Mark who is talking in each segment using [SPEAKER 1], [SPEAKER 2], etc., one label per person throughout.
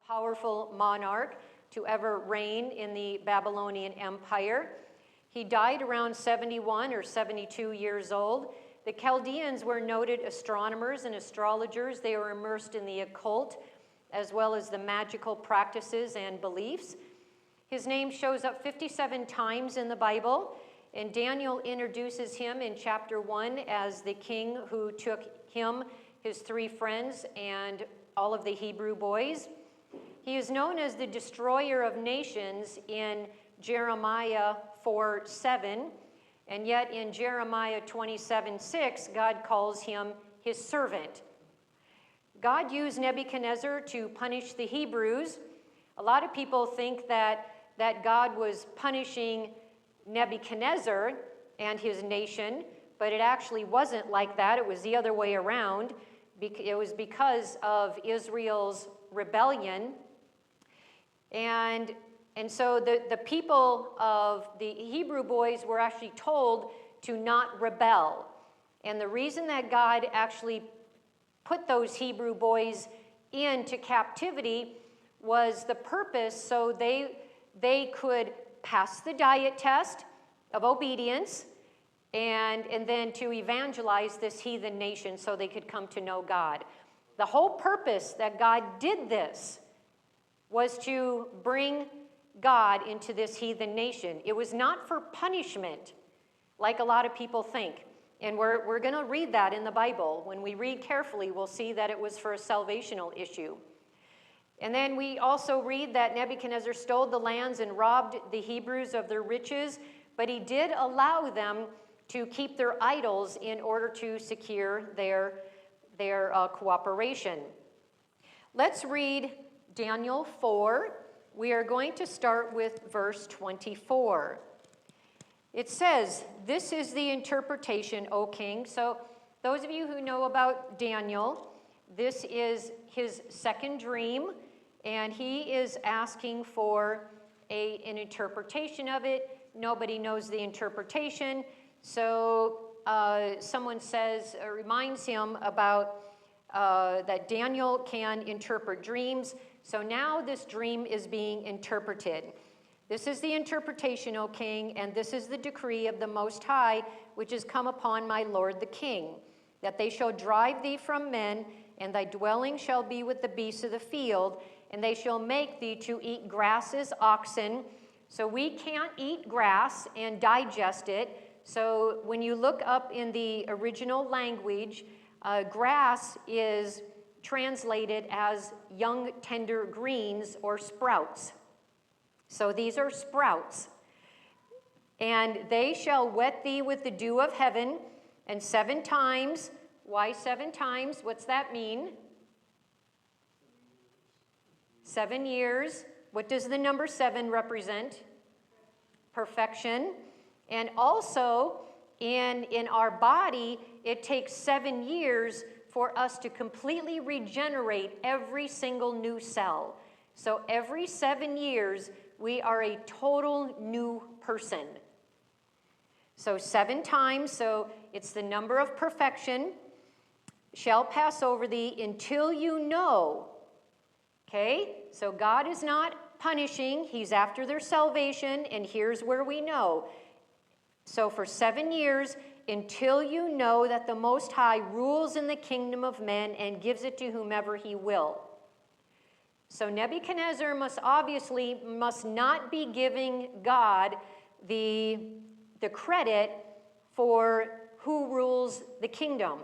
[SPEAKER 1] powerful monarch to ever reign in the Babylonian Empire. He died around 71 or 72 years old. The Chaldeans were noted astronomers and astrologers. They were immersed in the occult, as well as the magical practices and beliefs. His name shows up 57 times in the Bible, and Daniel introduces him in chapter 1 as the king who took him, his 3 friends, and all of the Hebrew boys. He is known as the destroyer of nations in Jeremiah 4:7, and yet in Jeremiah 27:6, God calls him his servant. God used Nebuchadnezzar to punish the Hebrews. A lot of people think that God was punishing Nebuchadnezzar and his nation, but it actually wasn't like that. It was the other way around. It was because of Israel's rebellion. And so the people of the Hebrew boys were actually told to not rebel. And the reason that God actually put those Hebrew boys into captivity was the purpose so they could pass the diet test of obedience and then to evangelize this heathen nation so they could come to know God. The whole purpose that God did this was to bring God into this heathen nation. It was not for punishment, like a lot of people think. And we're going to read that in the Bible. When we read carefully, we'll see that it was for a salvational issue. And then we also read that Nebuchadnezzar stole the lands and robbed the Hebrews of their riches, but he did allow them to keep their idols in order to secure their cooperation. Let's read Daniel 4. We are going to start with verse 24. It says, "This is the interpretation, O king." So those of you who know about Daniel, this is his second dream, and he is asking for an interpretation of it. Nobody knows the interpretation, so someone reminds him about that Daniel can interpret dreams. So now this dream is being interpreted. "This is the interpretation, O king, and this is the decree of the Most High, which has come upon my lord the king, that they shall drive thee from men, and thy dwelling shall be with the beasts of the field, and they shall make thee to eat grass as oxen." So we can't eat grass and digest it. So when you look up in the original language, grass is translated as young tender greens or sprouts. So these are sprouts. "And they shall wet thee with the dew of heaven, and 7 times." Why 7 times? What's that mean? 7 years. What does the number 7 represent? Perfection. And also, in our body, it takes 7 years for us to completely regenerate every single new cell. So every 7 years, we are a total new person. So 7 times, so it's the number of perfection, "shall pass over thee until you know." Okay? So God is not punishing. He's after their salvation, and here's where we know. So for 7 years, "until you know that the Most High rules in the kingdom of men and gives it to whomever he will." So Nebuchadnezzar must not be giving God the credit for who rules the kingdom.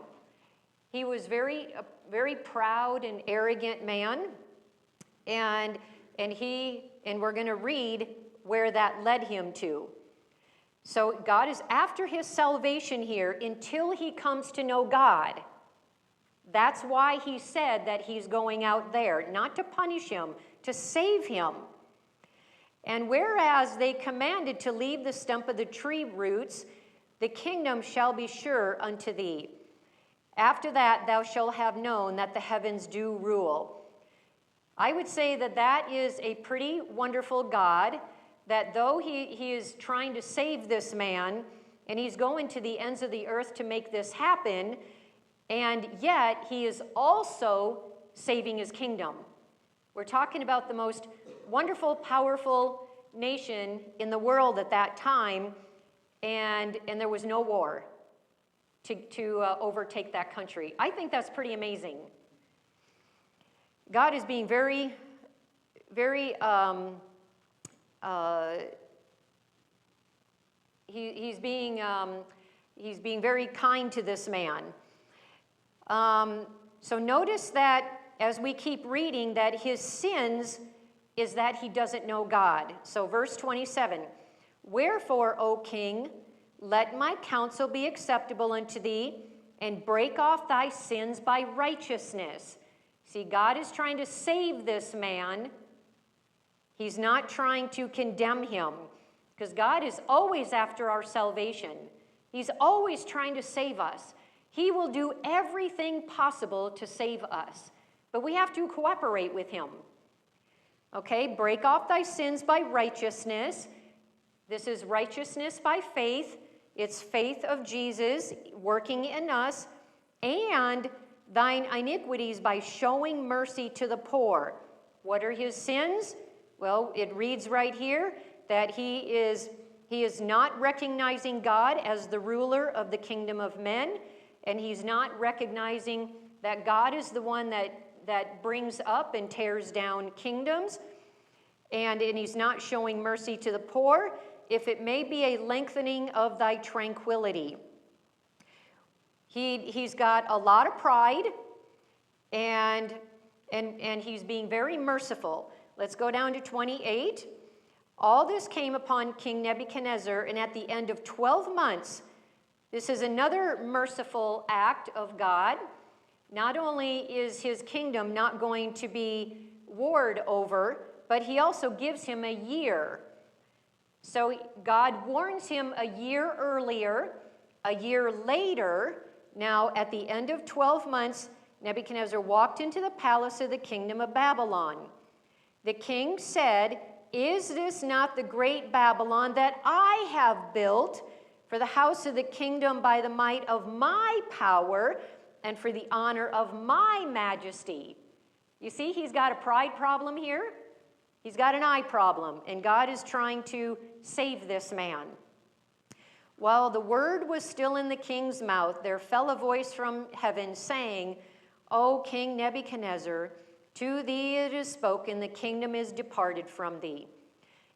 [SPEAKER 1] He was a very proud and arrogant man, and we're going to read where that led him to. So God is after his salvation here until he comes to know God. That's why he said that he's going out there, not to punish him, to save him. "And whereas they commanded to leave the stump of the tree roots, the kingdom shall be sure unto thee. After that thou shalt have known that the heavens do rule." I would say that is a pretty wonderful God, that though he is trying to save this man, and he's going to the ends of the earth to make this happen, and yet he is also saving his kingdom. We're talking about the most wonderful, powerful nation in the world at that time, and there was no war to overtake that country. I think that's pretty amazing. God is being very, very, he's being very kind to this man. So notice that as we keep reading, that his sins is that he doesn't know God. So verse 27, wherefore, O king, let my counsel be acceptable unto thee, and break off thy sins by righteousness. See, God is trying to save this man. He's not trying to condemn him, because God is always after our salvation. He's always trying to save us. He will do everything possible to save us, but we have to cooperate with him. Okay, break off thy sins by righteousness. This is righteousness by faith. It's faith of Jesus working in us. And thine iniquities by showing mercy to the poor. What are his sins? Well, it reads right here that he is not recognizing God as the ruler of the kingdom of men, and he's not recognizing that God is the one that brings up and tears down kingdoms, and he's not showing mercy to the poor, if it may be a lengthening of thy tranquility. He's got a lot of pride, and he's being very merciful. Let's go down to 28. All this came upon King Nebuchadnezzar, and at the end of 12 months, this is another merciful act of God. Not only is his kingdom not going to be warred over, but he also gives him a year. So God warns him a year earlier, a year later. Now, at the end of 12 months, Nebuchadnezzar walked into the palace of the kingdom of Babylon. The king said, is this not the great Babylon that I have built for the house of the kingdom by the might of my power and for the honor of my majesty? You see, he's got a pride problem here. He's got an eye problem, and God is trying to save this man. While the word was still in the king's mouth, there fell a voice from heaven saying, O King Nebuchadnezzar, to thee it is spoken, the kingdom is departed from thee.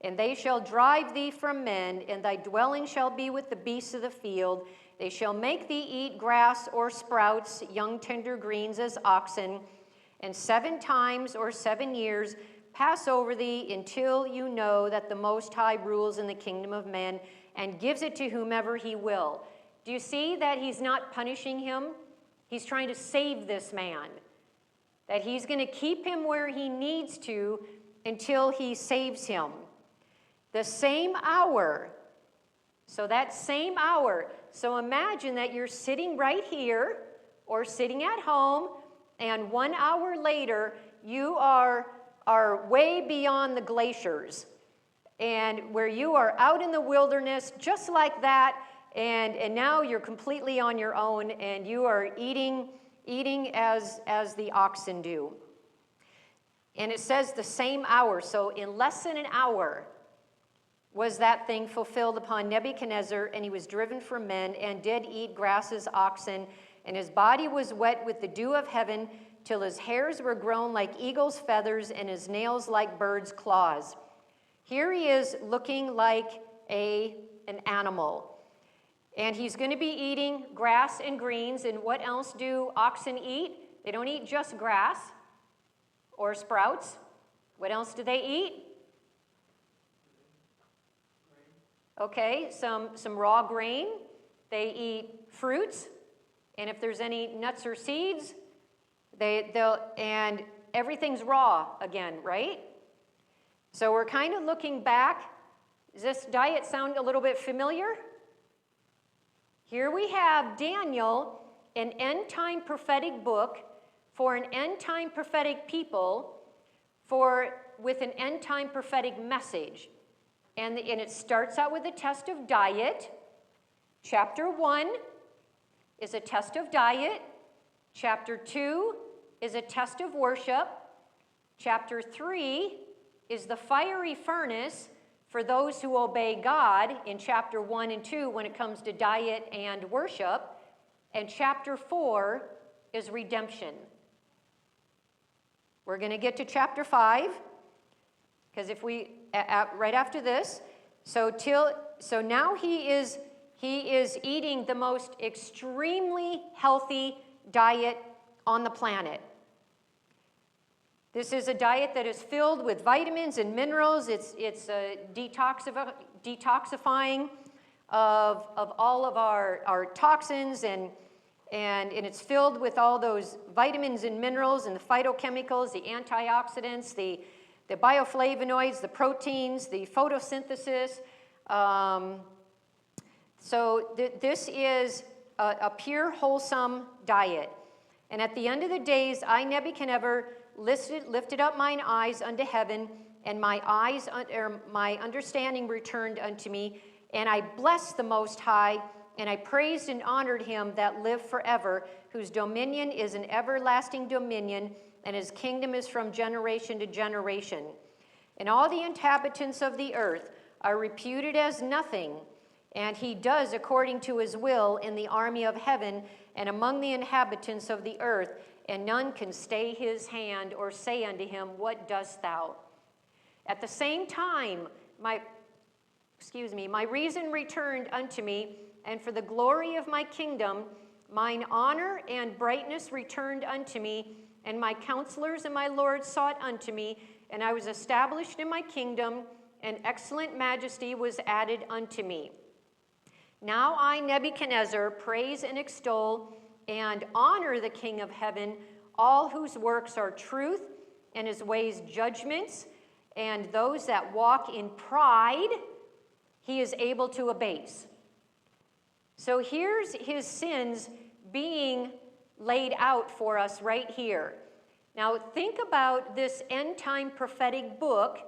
[SPEAKER 1] And they shall drive thee from men, and thy dwelling shall be with the beasts of the field. They shall make thee eat grass or sprouts, young tender greens as oxen, and 7 times or 7 years pass over thee until you know that the Most High rules in the kingdom of men and gives it to whomever he will. Do you see that he's not punishing him? He's trying to save this man. That he's going to keep him where he needs to until he saves him. The same hour. So that same hour. So imagine that you're sitting right here or sitting at home, and 1 hour later you are way beyond the glaciers, and where you are out in the wilderness just like that, and now you're completely on your own, and you are eating as the oxen do. And it says the same hour, so in less than an hour was that thing fulfilled upon Nebuchadnezzar, and he was driven from men and did eat grass as oxen, and his body was wet with the dew of heaven till his hairs were grown like eagle's feathers and his nails like bird's claws. Here he is looking like an animal. And he's going to be eating grass and greens. And what else do oxen eat? They don't eat just grass or sprouts. What else do they eat? Okay, some raw grain. They eat fruits. And if there's any nuts or seeds, and everything's raw again, right? So we're kind of looking back. Does this diet sound a little bit familiar? Here we have Daniel, an end-time prophetic book for an end-time prophetic people with an end-time prophetic message. And it starts out with a test of diet. Chapter 1 is a test of diet. Chapter 2 is a test of worship. Chapter 3 is the fiery furnace for those who obey God in chapter 1 and 2 when it comes to diet and worship. And chapter 4 is redemption. We're going to get to chapter 5, because if we, right after this, so now he is eating the most extremely healthy diet on the planet. This is a diet that is filled with vitamins and minerals. It's detoxifying of all of our toxins, and it's filled with all those vitamins and minerals and the phytochemicals, the antioxidants, the bioflavonoids, the proteins, the photosynthesis. This is a pure, wholesome diet. And at the end of the days, I, Nebuchadnezzar, lifted up mine eyes unto heaven, and my understanding returned unto me, and I blessed the Most High, and I praised and honored him that lived forever, whose dominion is an everlasting dominion, and his kingdom is from generation to generation. And all the inhabitants of the earth are reputed as nothing, and he does according to his will in the army of heaven and among the inhabitants of the earth, and none can stay his hand or say unto him, What dost thou? At the same time, my reason returned unto me, and for the glory of my kingdom, mine honor and brightness returned unto me, and my counselors and my lords sought unto me, and I was established in my kingdom, and excellent majesty was added unto me. Now I, Nebuchadnezzar, praise and extol and honor the King of heaven, all whose works are truth, and his ways judgments, and those that walk in pride he is able to abase. So here's his sins being laid out for us right here. Now think about this end-time prophetic book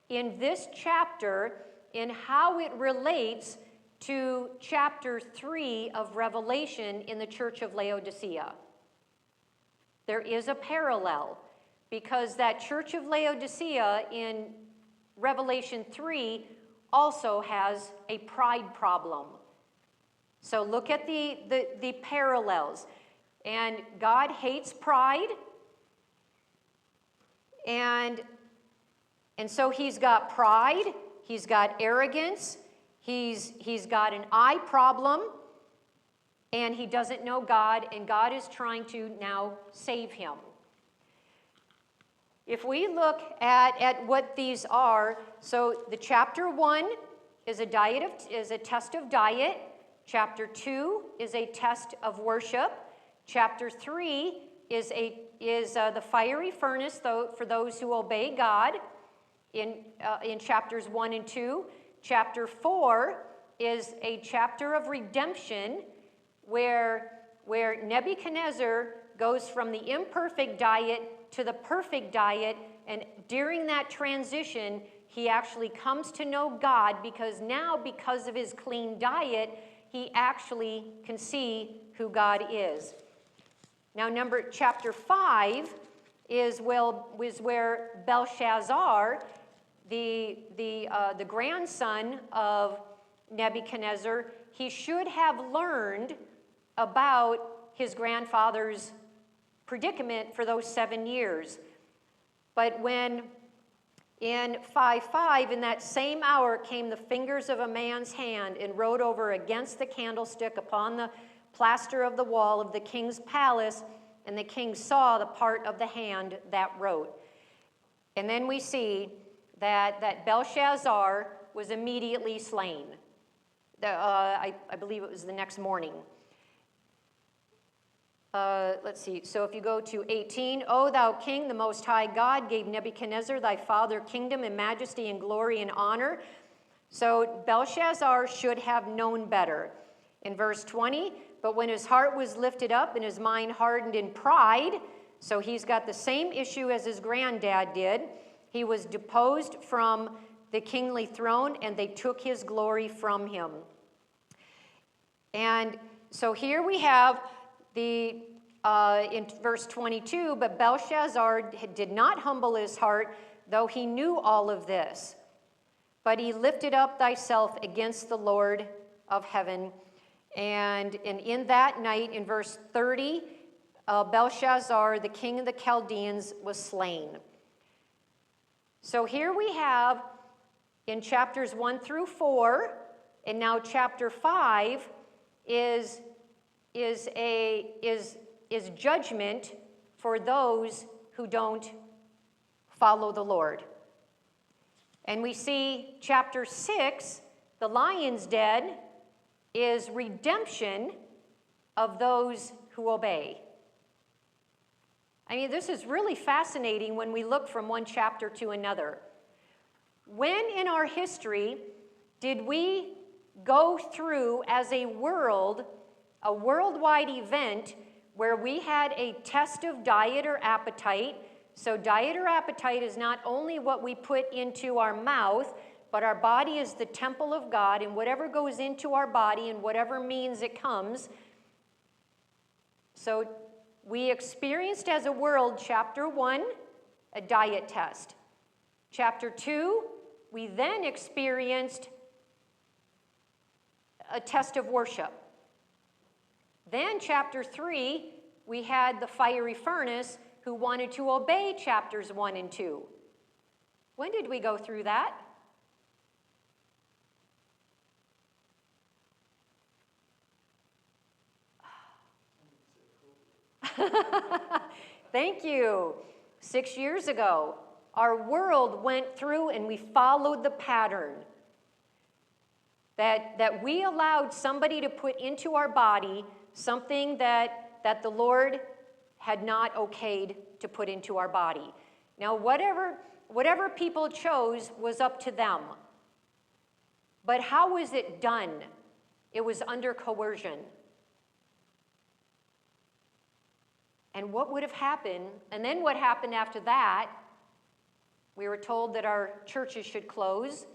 [SPEAKER 1] in this chapter and how it relates to chapter 3 of Revelation in the church of Laodicea. There is a parallel, because that church of Laodicea in Revelation 3 also has a pride problem. So look at the parallels. And God hates pride, and so he's got pride, he's got arrogance, he's got an eye problem, and he doesn't know God, and God is trying to now save him. If we look at what these are, so the chapter 1 is a test of diet. Chapter 2 is a test of worship. Chapter 3 is the fiery furnace for those who obey God in chapters 1 and 2. Chapter 4 is a chapter of redemption where Nebuchadnezzar goes from the imperfect diet to the perfect diet, and during that transition, he actually comes to know God, because of his clean diet, he actually can see who God is. Now, chapter 5 is where Belshazzar, the grandson of Nebuchadnezzar, he should have learned about his grandfather's predicament for those 7 years. But when in 5:5, in that same hour came the fingers of a man's hand and wrote over against the candlestick upon the plaster of the wall of the king's palace, and the king saw the part of the hand that wrote. And then we see that Belshazzar was immediately slain. I believe it was the next morning. Let's see. So if you go to 18, O thou king, the most high God, gave Nebuchadnezzar thy father kingdom and majesty and glory and honor. So Belshazzar should have known better. In verse 20, but when his heart was lifted up and his mind hardened in pride, so he's got the same issue as his granddad did, he was deposed from the kingly throne, and they took his glory from him. And so here we have the in verse 22, but Belshazzar did not humble his heart, though he knew all of this. But he lifted up thyself against the Lord of heaven. And in that night, in verse 30, Belshazzar, the king of the Chaldeans, was slain. So here we have in chapters 1 through 4, and now chapter 5 is judgment for those who don't follow the Lord. And we see chapter 6, the lion's den, is redemption of those who obey. I mean, this is really fascinating when we look from one chapter to another. When in our history did we go through as a worldwide event where we had a test of diet or appetite? So diet or appetite is not only what we put into our mouth, but our body is the temple of God, and whatever goes into our body and whatever means it comes. So we experienced as a world, chapter 1, a diet test. Chapter 2, we then experienced a test of worship. Then chapter 3, we had the fiery furnace who wanted to obey chapters 1 and 2. When did we go through that? Thank you. 6 years ago, our world went through and we followed the pattern that we allowed somebody to put into our body something that the Lord had not okayed to put into our body. Now, whatever people chose was up to them. But how was it done? It was under coercion. And what would have happened, and then what happened after that, we were told that our churches should close,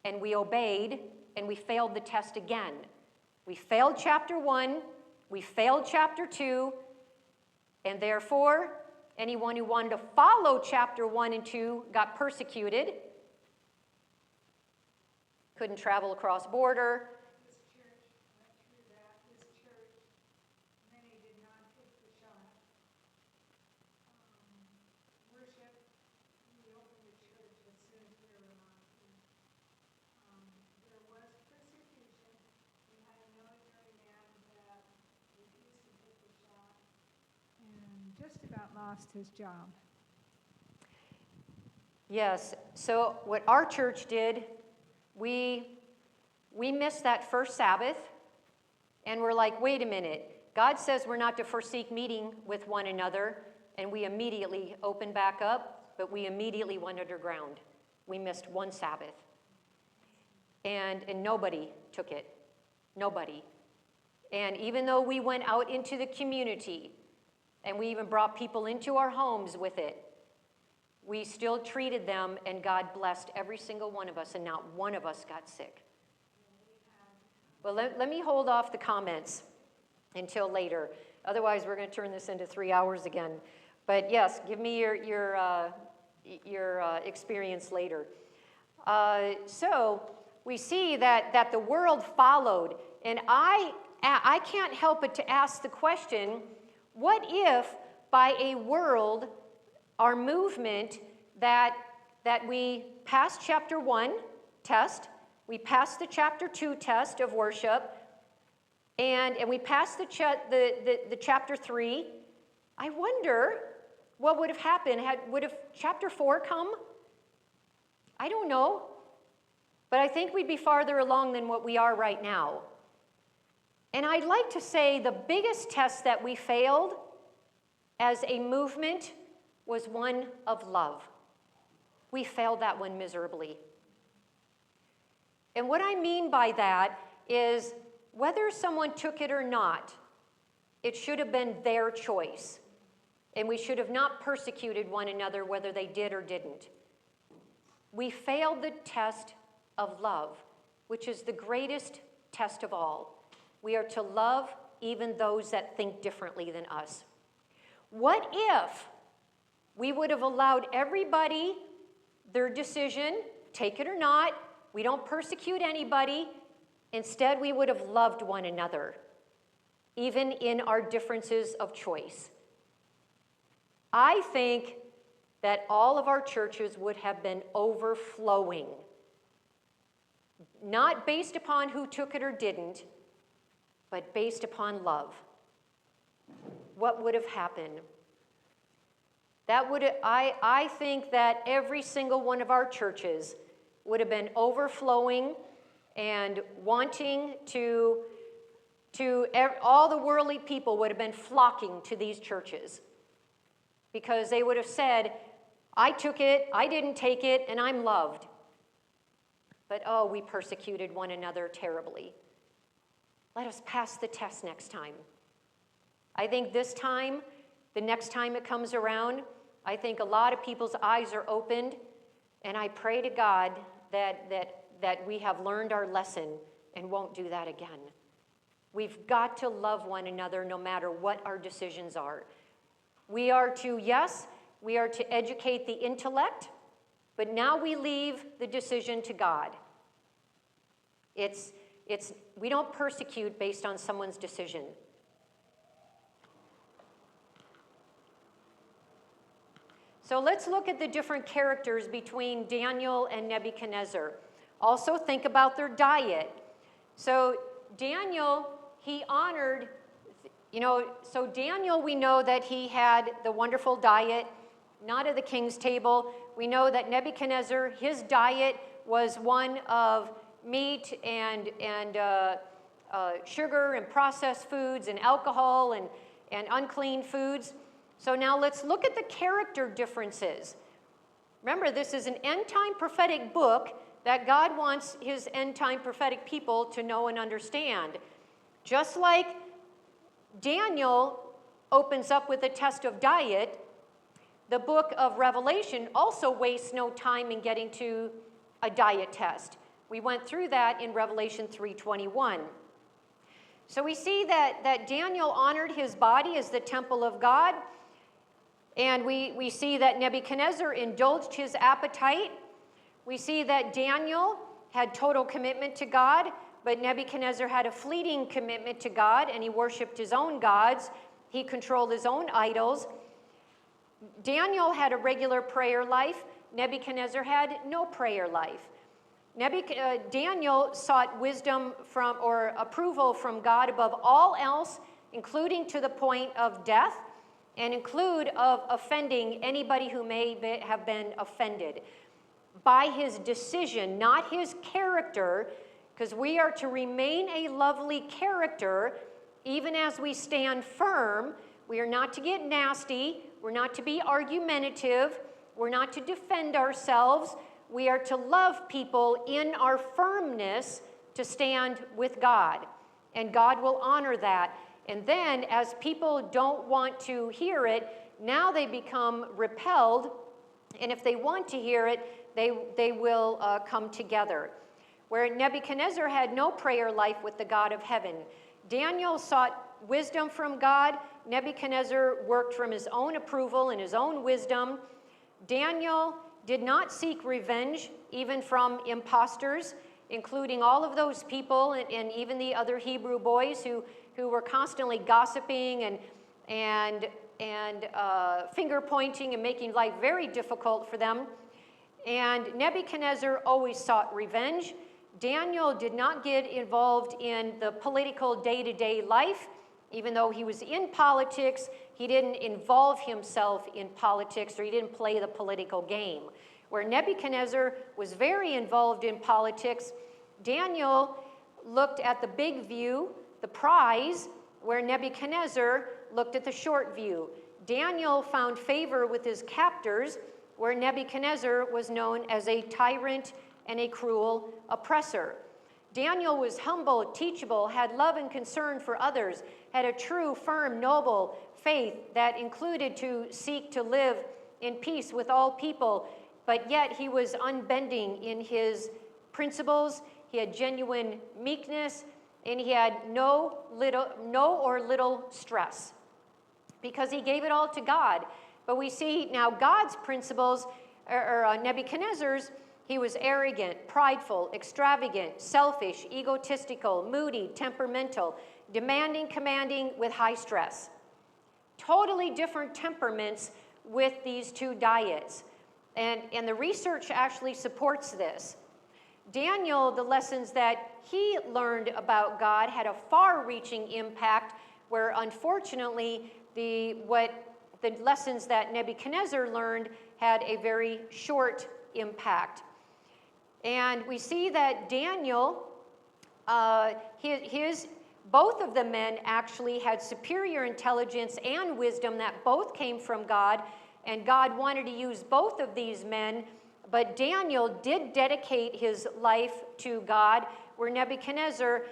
[SPEAKER 1] and we obeyed, and we failed the test again. We failed chapter 1, we failed chapter 2, and therefore, anyone who wanted to follow chapter 1 and 2 got persecuted, couldn't travel across border.
[SPEAKER 2] This church went through that. This church, many did not take the shot. Worship, we opened the church as soon as we were allowed to. There was persecution. We had a military man that refused to take the shot and just about lost his job.
[SPEAKER 1] Yes, so what our church did, we missed that first Sabbath, and we're like, wait a minute. God says we're not to forsake meeting with one another, and we immediately opened back up, but we immediately went underground. We missed one Sabbath. And nobody took it. Nobody. And even though we went out into the community, and we even brought people into our homes with it, we still treated them, and God blessed every single one of us, and not one of us got sick. Well, let me hold off the comments until later. Otherwise, we're going to turn this into 3 hours again. But yes, give me your experience later. So we see that the world followed, and I can't help but to ask the question, what if by a world, our movement, that we passed chapter 1 test, we passed the chapter 2 test of worship, and we passed the chapter 3. I wonder what would have happened. Would have chapter 4 come? I don't know. But I think we'd be farther along than what we are right now. And I'd like to say the biggest test that we failed as a movement was one of love. We failed that one miserably. And what I mean by that is whether someone took it or not, it should have been their choice. And we should have not persecuted one another whether they did or didn't. We failed the test of love, which is the greatest test of all. We are to love even those that think differently than us. What if we would have allowed everybody their decision, take it or not, we don't persecute anybody, instead we would have loved one another, even in our differences of choice? I think that all of our churches would have been overflowing. Not based upon who took it or didn't, but based upon love. What would have happened? I think that every single one of our churches would have been overflowing and wanting all the worldly people would have been flocking to these churches, because they would have said, I took it, I didn't take it, and I'm loved. But oh, we persecuted one another terribly. Let us pass the test next time. I think this time, the next time it comes around, I think a lot of people's eyes are opened, and I pray to God that we have learned our lesson and won't do that again. We've got to love one another no matter what our decisions are. We are to educate the intellect, but now we leave the decision to God. We don't persecute based on someone's decision. So let's look at the different characters between Daniel and Nebuchadnezzar. Also think about their diet. So Daniel, he honored, so Daniel, we know that he had the wonderful diet, not at the king's table. We know that Nebuchadnezzar, his diet was one of meat and sugar and processed foods and alcohol and unclean foods. So now let's look at the character differences. Remember, this is an end-time prophetic book that God wants his end-time prophetic people to know and understand. Just like Daniel opens up with a test of diet, the book of Revelation also wastes no time in getting to a diet test. We went through that in Revelation 3:21. So we see that Daniel honored his body as the temple of God, and we see that Nebuchadnezzar indulged his appetite. We see that Daniel had total commitment to God, but Nebuchadnezzar had a fleeting commitment to God, and he worshiped his own gods. He controlled his own idols. Daniel had a regular prayer life. Nebuchadnezzar had no prayer life. Daniel sought wisdom or approval from God above all else, including to the point of death, and include of offending anybody who may have been offended by his decision, not his character, because we are to remain a lovely character even as we stand firm. We are not to get nasty. We're not to be argumentative. We're not to defend ourselves. We are to love people in our firmness to stand with God, and God will honor that. And then as people don't want to hear it, now they become repelled, and if they want to hear it, they will come together. Where Nebuchadnezzar had no prayer life with the God of heaven. Daniel sought wisdom from God. Nebuchadnezzar worked from his own approval and his own wisdom. Daniel did not seek revenge, even from imposters, including all of those people and even the other Hebrew boys who were constantly gossiping and finger pointing and making life very difficult for them. And Nebuchadnezzar always sought revenge. Daniel did not get involved in the political day-to-day life. Even though he was in politics, he didn't involve himself in politics, or he didn't play the political game. Where Nebuchadnezzar was very involved in politics, Daniel looked at the big view, the prize, where Nebuchadnezzar looked at the short view. Daniel found favor with his captors, where Nebuchadnezzar was known as a tyrant and a cruel oppressor. Daniel was humble, teachable, had love and concern for others, had a true, firm, noble faith that included to seek to live in peace with all people, but yet he was unbending in his principles. He had genuine meekness, and he had no or little stress. because he gave it all to God. But we see now God's principles, or Nebuchadnezzar's, he was arrogant, prideful, extravagant, selfish, egotistical, moody, temperamental, demanding, commanding, with high stress. Totally different temperaments with these two diets. And the research actually supports this. Daniel, the lessons that he learned about God had a far-reaching impact, where unfortunately the lessons that Nebuchadnezzar learned had a very short impact. And we see that Daniel, both of the men actually had superior intelligence and wisdom that both came from God, and God wanted to use both of these men, but Daniel did dedicate his life to God, where Nebuchadnezzar,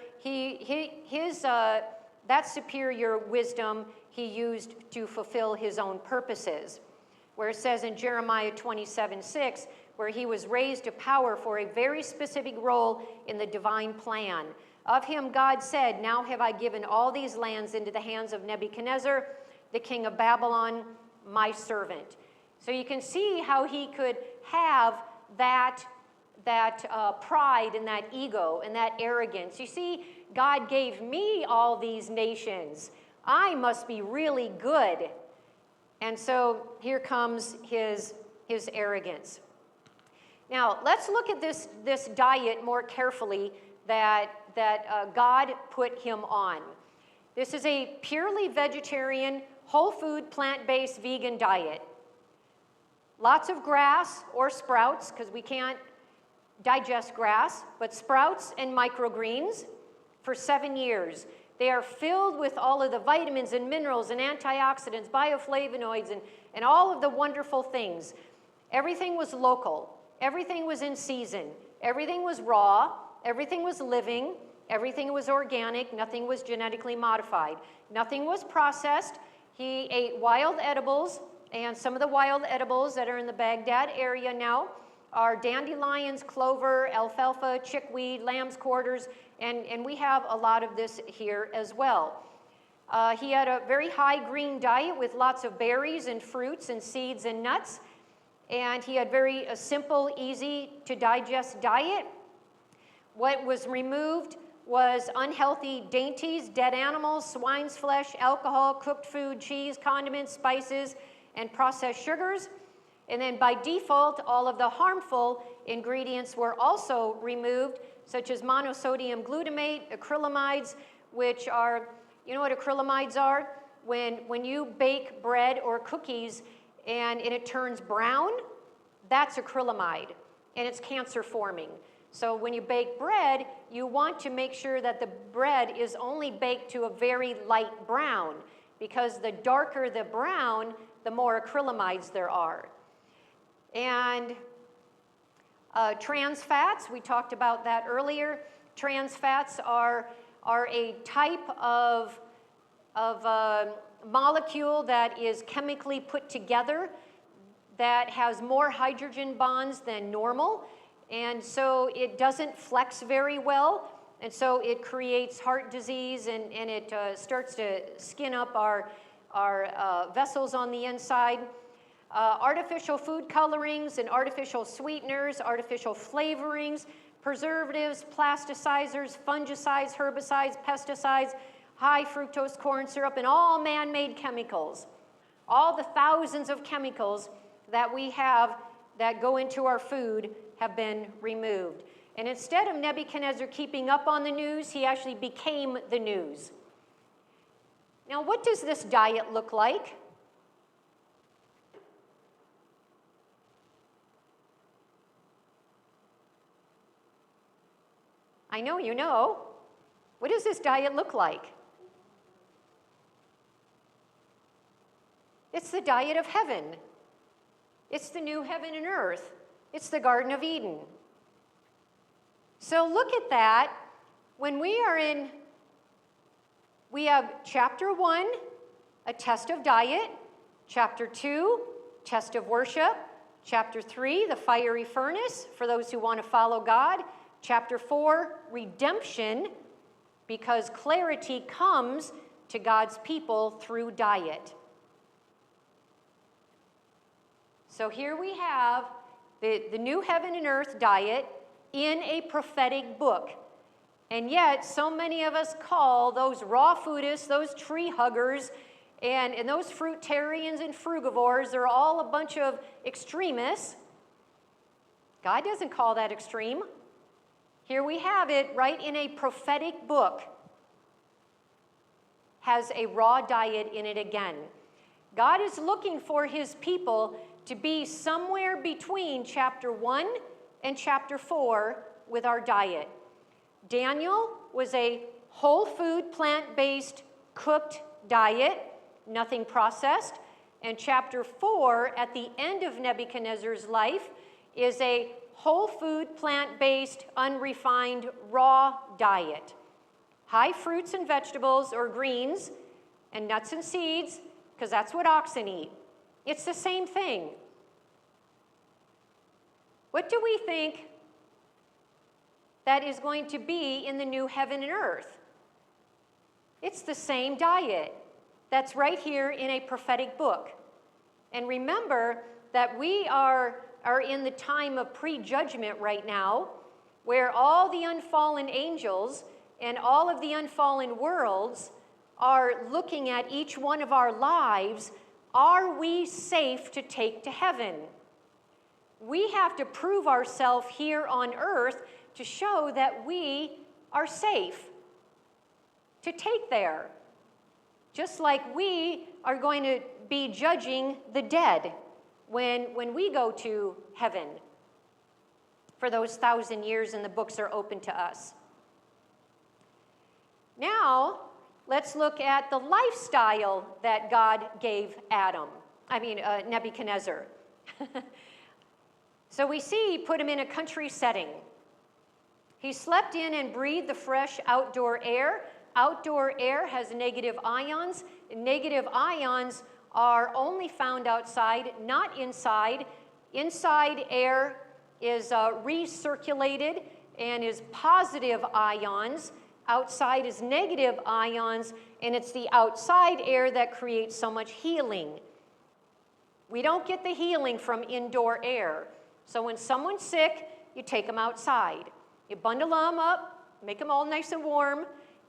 [SPEAKER 1] that superior wisdom he used to fulfill his own purposes. Where it says in Jeremiah 27:6, where he was raised to power for a very specific role in the divine plan. Of him God said, "Now have I given all these lands into the hands of Nebuchadnezzar, the king of Babylon, my servant." So you can see how he could have that pride and that ego and that arrogance. You see, God gave me all these nations. I must be really good. And so here comes his arrogance. Now, let's look at this diet more carefully that God put him on. This is a purely vegetarian, whole food, plant-based vegan diet. Lots of grass or sprouts, because we can't digest grass, but sprouts and microgreens for 7 years. They are filled with all of the vitamins and minerals and antioxidants, bioflavonoids, and all of the wonderful things. Everything was local. Everything was in season. Everything was raw. Everything was living. Everything was organic. Nothing was genetically modified. Nothing was processed. He ate wild edibles, and some of the wild edibles that are in the Baghdad area now are dandelions, clover, alfalfa, chickweed, lamb's quarters, and we have a lot of this here as well. He had a very high green diet with lots of berries and fruits and seeds and nuts, and he had very simple, easy to digest diet. What was removed was unhealthy dainties, dead animals, swine's flesh, alcohol, cooked food, cheese, condiments, spices, and processed sugars. And then by default, all of the harmful ingredients were also removed, such as monosodium glutamate, acrylamides, which are, you know what acrylamides are? When you bake bread or cookies and it turns brown, that's acrylamide, and it's cancer forming. So when you bake bread, you want to make sure that the bread is only baked to a very light brown, because the darker the brown, the more acrylamides there are. And trans fats, we talked about that earlier. Trans fats are a type of molecule that is chemically put together that has more hydrogen bonds than normal, and so it doesn't flex very well, and so it creates heart disease, and it starts to skin up our vessels on the inside. Artificial food colorings and artificial sweeteners, artificial flavorings, preservatives, plasticizers, fungicides, herbicides, pesticides, high fructose corn syrup, and all man-made chemicals. All the thousands of chemicals that we have that go into our food have been removed. And instead of Nebuchadnezzar keeping up on the news, he actually became the news. Now, what does this diet look like? I know you know. What does this diet look like? It's the diet of heaven. It's the new heaven and earth. It's the Garden of Eden. So look at that. When we have chapter 1, a test of diet. Chapter 2, test of worship. Chapter 3, the fiery furnace for those who want to follow God. Chapter 4, redemption, because clarity comes to God's people through diet. So here we have the new heaven and earth diet in a prophetic book. And yet, so many of us call those raw foodists, those tree huggers, and those fruitarians and frugivores, they're all a bunch of extremists. God doesn't call that extreme. Here we have it right in a prophetic book. Has a raw diet in it again. God is looking for his people to be somewhere between chapter 1 and chapter 4 with our diet. Daniel was a whole food, plant-based, cooked diet, nothing processed. And chapter 4, at the end of Nebuchadnezzar's life, is a whole food, plant-based, unrefined, raw diet. High fruits and vegetables or greens and nuts and seeds, because that's what oxen eat. It's the same thing. What do we think that is going to be in the new heaven and earth? It's the same diet that's right here in a prophetic book. And remember that we are in the time of prejudgment right now, where all the unfallen angels and all of the unfallen worlds are looking at each one of our lives. Are we safe to take to heaven? We have to prove ourselves here on earth to show that we are safe to take there. Just like we are going to be judging the dead when we go to heaven for those 1,000 years and the books are open to us. Now, let's look at the lifestyle that God gave Nebuchadnezzar. So we see he put him in a country setting. He slept in and breathed the fresh outdoor air. Outdoor air has negative ions. Negative ions are only found outside, not inside. Inside air is recirculated and is positive ions. Outside is negative ions, and it's the outside air that creates so much healing. We don't get the healing from indoor air. So when someone's sick, you take them outside. You bundle them up, make them all nice and warm,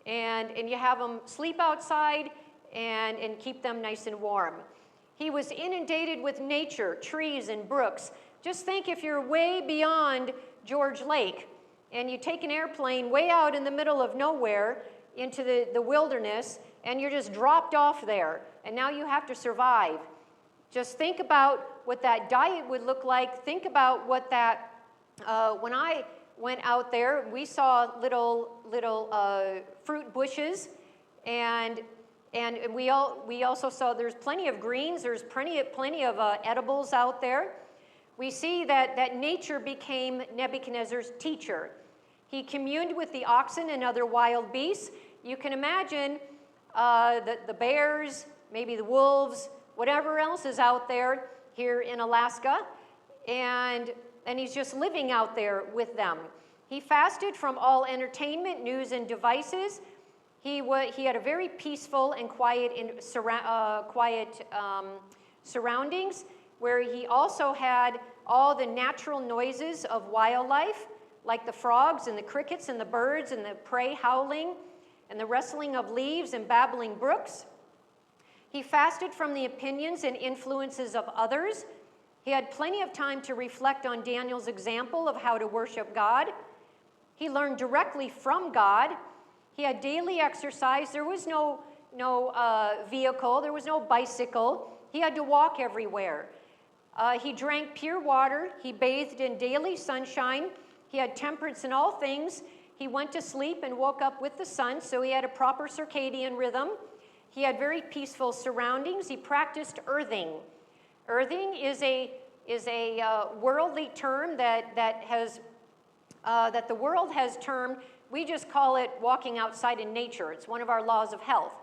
[SPEAKER 1] and you have them sleep outside and keep them nice and warm. He was inundated with nature, trees and brooks. Just think if you're way beyond George Lake and you take an airplane way out in the middle of nowhere into the wilderness and you're just dropped off there and now you have to survive. Just think about what that diet would look like. Think about what that, when I went out there, we saw little fruit bushes, and we also saw there's plenty of greens, there's plenty of edibles out there. We see that nature became Nebuchadnezzar's teacher. He communed with the oxen and other wild beasts. You can imagine the bears, maybe the wolves, whatever else is out there here in Alaska, and he's just living out there with them. He fasted from all entertainment, news, and devices. He had a very peaceful and quiet surroundings, where he also had all the natural noises of wildlife, like the frogs and the crickets and the birds and the prey howling and the rustling of leaves and babbling brooks. He fasted from the opinions and influences of others. He had plenty of time to reflect on Daniel's example of how to worship God. He learned directly from God. He had daily exercise. There was no vehicle. There was no bicycle. He had to walk everywhere. He drank pure water. He bathed in daily sunshine. He had temperance in all things. He went to sleep and woke up with the sun, so he had a proper circadian rhythm. He had very peaceful surroundings. He practiced earthing. Earthing is a worldly term that the world has termed. We just call it walking outside in nature. It's one of our laws of health.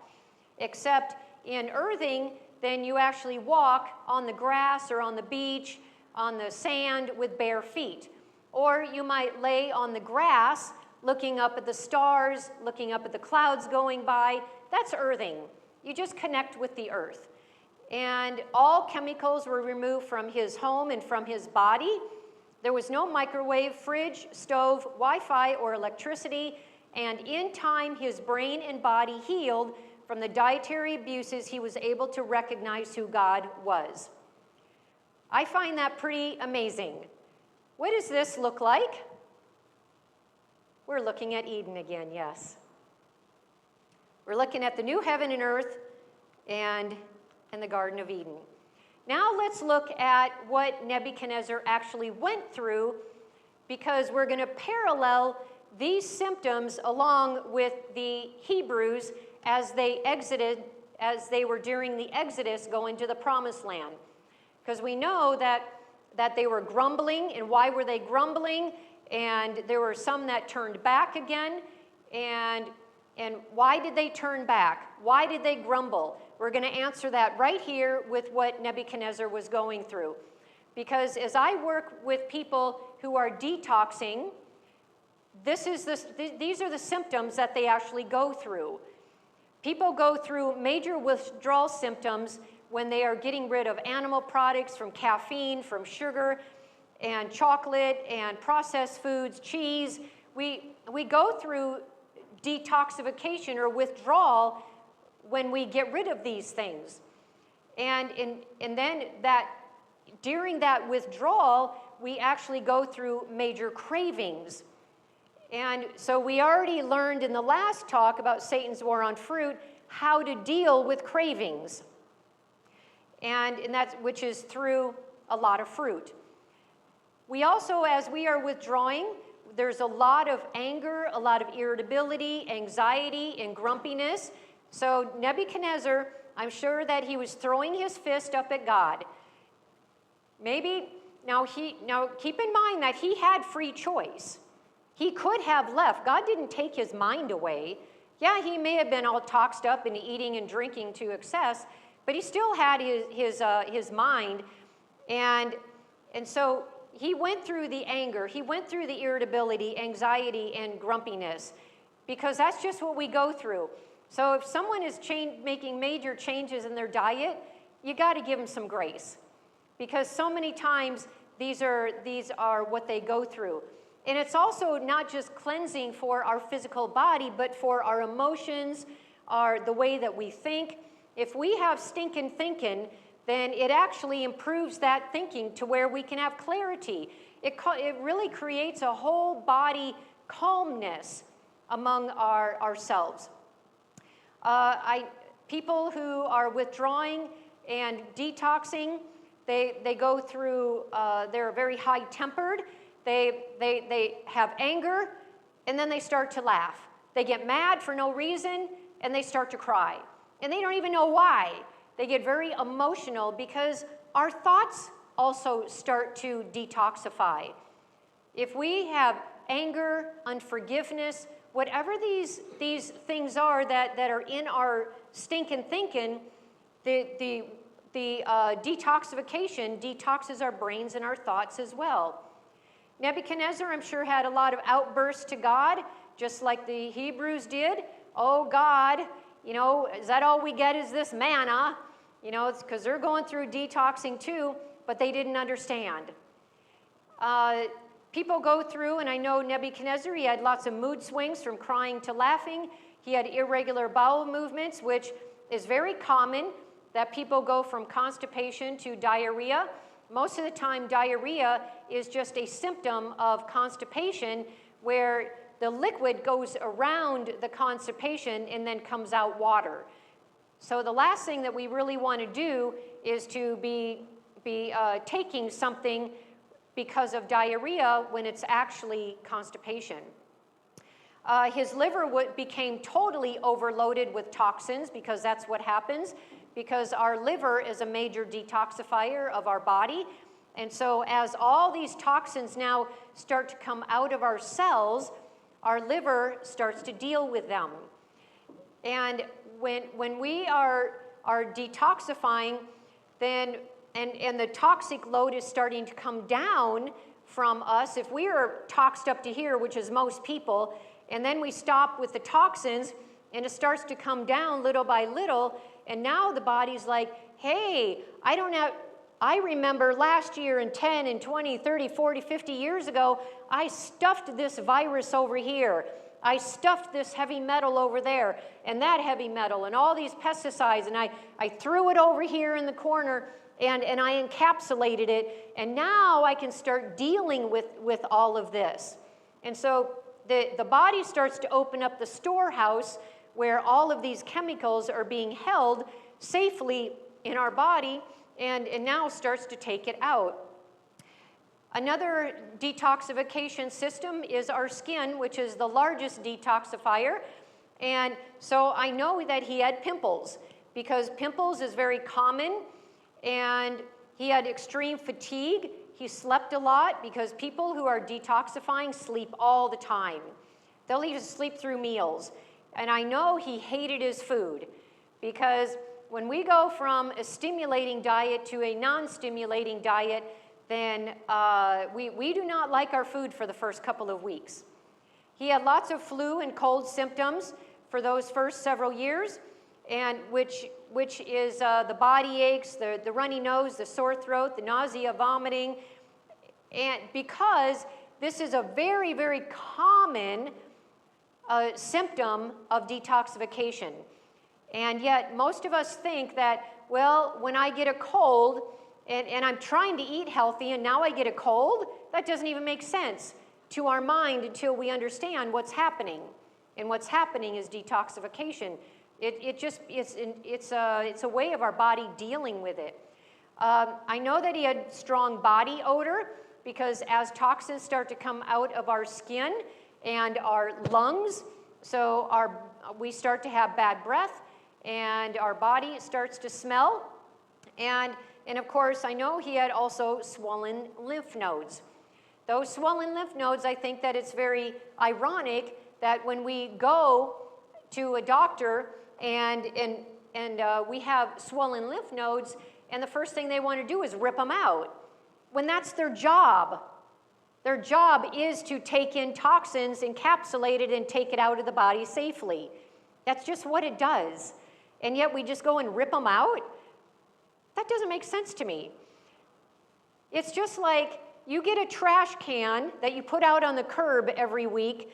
[SPEAKER 1] Except in earthing, then you actually walk on the grass or on the beach, on the sand with bare feet. Or you might lay on the grass, looking up at the stars, looking up at the clouds going by. That's earthing. You just connect with the earth. and all chemicals were removed from his home and from his body. There was no microwave, fridge, stove, Wi-Fi, or electricity, and in time his brain and body healed from the dietary abuses. He was able to recognize who God was. I find that pretty amazing. What does this look like? We're looking at Eden again, yes. We're looking at the new heaven and earth and the Garden of Eden. Now let's look at what Nebuchadnezzar actually went through, because we're going to parallel these symptoms along with the Hebrews as they were during the Exodus going to the Promised Land. Because we know that they were grumbling, and why were they grumbling? And there were some that turned back again, and why did they turn back? Why did they grumble? We're going to answer that right here with what Nebuchadnezzar was going through. Because as I work with people who are detoxing, these are the symptoms that they actually go through. People go through major withdrawal symptoms when they are getting rid of animal products, from caffeine, from sugar, and chocolate, and processed foods, cheese. We go through detoxification or withdrawal when we get rid of these things. And then during that withdrawal, we actually go through major cravings. And so we already learned in the last talk about Satan's war on fruit how to deal with cravings. And that's which is through a lot of fruit. We also, as we are withdrawing, there's a lot of anger, a lot of irritability, anxiety, and grumpiness. So Nebuchadnezzar, I'm sure that he was throwing his fist up at God. Now keep in mind that he had free choice. He could have left. God didn't take his mind away. Yeah, he may have been all toxed up and eating and drinking to excess, but he still had his mind. And so he went through the anger. He went through the irritability, anxiety, and grumpiness, because that's just what we go through. So if someone is making major changes in their diet, you got to give them some grace, because so many times these are what they go through. And it's also not just cleansing for our physical body, but for our emotions, the way that we think. If we have stinking thinking, then it actually improves that thinking to where we can have clarity. It really creates a whole body calmness among ourselves. People who are withdrawing and detoxing, they go through, they're very high-tempered. They have anger, and then they start to laugh. They get mad for no reason, and they start to cry. And they don't even know why. They get very emotional, because our thoughts also start to detoxify. If we have anger, unforgiveness, whatever these things are that are in our stinking thinking, the detoxification detoxes our brains and our thoughts as well. Nebuchadnezzar, I'm sure, had a lot of outbursts to God, just like the Hebrews did. Oh, God, is that all we get is this manna? It's because they're going through detoxing too, but they didn't understand. People go through, and I know Nebuchadnezzar, he had lots of mood swings from crying to laughing. He had irregular bowel movements, which is very common, that people go from constipation to diarrhea. Most of the time, diarrhea is just a symptom of constipation, where the liquid goes around the constipation and then comes out water. So the last thing that we really want to do is to be taking something because of diarrhea when it's actually constipation. His liver became totally overloaded with toxins, because that's what happens, because our liver is a major detoxifier of our body. And so as all these toxins now start to come out of our cells, our liver starts to deal with them. And when we are detoxifying, then and the toxic load is starting to come down from us. If we are toxed up to here, which is most people, and then we stop with the toxins, and it starts to come down little by little, and now the body's like, hey, I remember last year and 10 and 20, 30, 40, 50 years ago, I stuffed this virus over here. I stuffed this heavy metal over there and that heavy metal and all these pesticides, and I threw it over here in the corner and I encapsulated it, and now I can start dealing with all of this. And so the body starts to open up the storehouse where all of these chemicals are being held safely in our body, and now starts to take it out. Another detoxification system is our skin, which is the largest detoxifier. And so I know that he had pimples, because pimples is very common, and he had extreme fatigue. He slept a lot, because people who are detoxifying sleep all the time. They'll even sleep through meals. And I know he hated his food, because when we go from a stimulating diet to a non-stimulating diet, then we do not like our food for the first couple of weeks. He had lots of flu and cold symptoms for those first several years, and which is the body aches, the runny nose, the sore throat, the nausea, vomiting, and because this is a very, very common symptom of detoxification. And yet most of us think that, well, when I get a cold and I'm trying to eat healthy and now I get a cold, that doesn't even make sense to our mind until we understand what's happening. And what's happening is detoxification. It's a way of our body dealing with it. I know that he had strong body odor, because as toxins start to come out of our skin and our lungs, so we start to have bad breath, and our body starts to smell. And of course, I know he had also swollen lymph nodes. Those swollen lymph nodes, I think that it's very ironic that when we go to a doctor and we have swollen lymph nodes, and the first thing they want to do is rip them out, when that's their job. Their job is to take in toxins, encapsulate it, and take it out of the body safely. That's just what it does. And yet we just go and rip them out? That doesn't make sense to me. It's just like you get a trash can that you put out on the curb every week,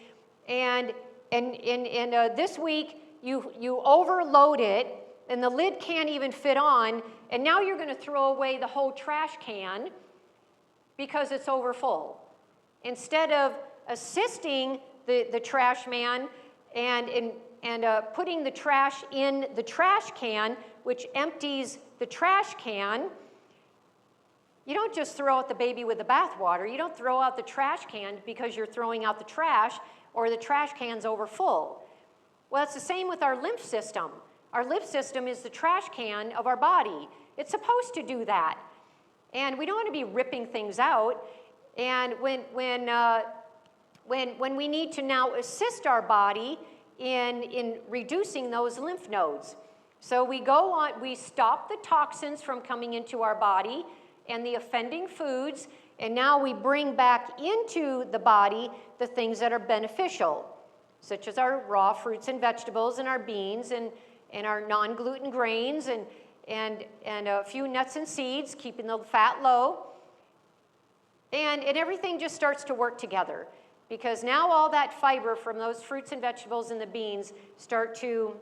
[SPEAKER 1] and this week you overload it, and the lid can't even fit on, and now you're going to throw away the whole trash can because it's overfull. Instead of assisting the trash man and putting the trash in the trash can, which empties the trash can, you don't just throw out the baby with the bathwater. You don't throw out the trash can because you're throwing out the trash or the trash can's overfull. Well, it's the same with our lymph system. Our lymph system is the trash can of our body. It's supposed to do that. And we don't want to be ripping things out. And when we need to now assist our body in reducing those lymph nodes. So we go on, we stop the toxins from coming into our body and the offending foods, and now we bring back into the body the things that are beneficial, such as our raw fruits and vegetables and our beans and our non-gluten grains and a few nuts and seeds, keeping the fat low. And everything just starts to work together, because now all that fiber from those fruits and vegetables and the beans start to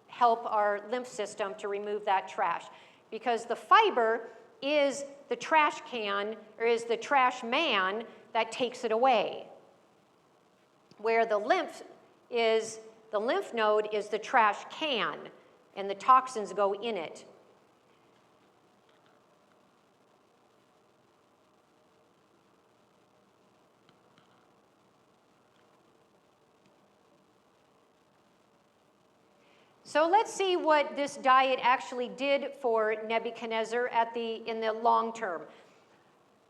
[SPEAKER 1] help our lymph system to remove that trash. Because the fiber is the trash can, or is the trash man that takes it away. Where the lymph node is the trash can, and the toxins go in it. So let's see what this diet actually did for Nebuchadnezzar in the long term.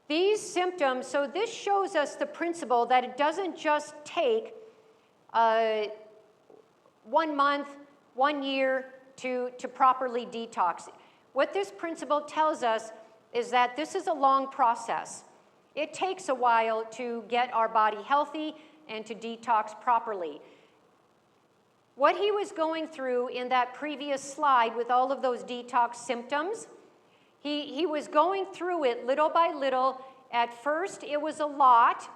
[SPEAKER 1] These symptoms, so this shows us the principle that it doesn't just take 1 month, 1 year to properly detox. What this principle tells us is that this is a long process. It takes a while to get our body healthy and to detox properly. What he was going through in that previous slide with all of those detox symptoms He was going through it little by little. At first, it was a lot,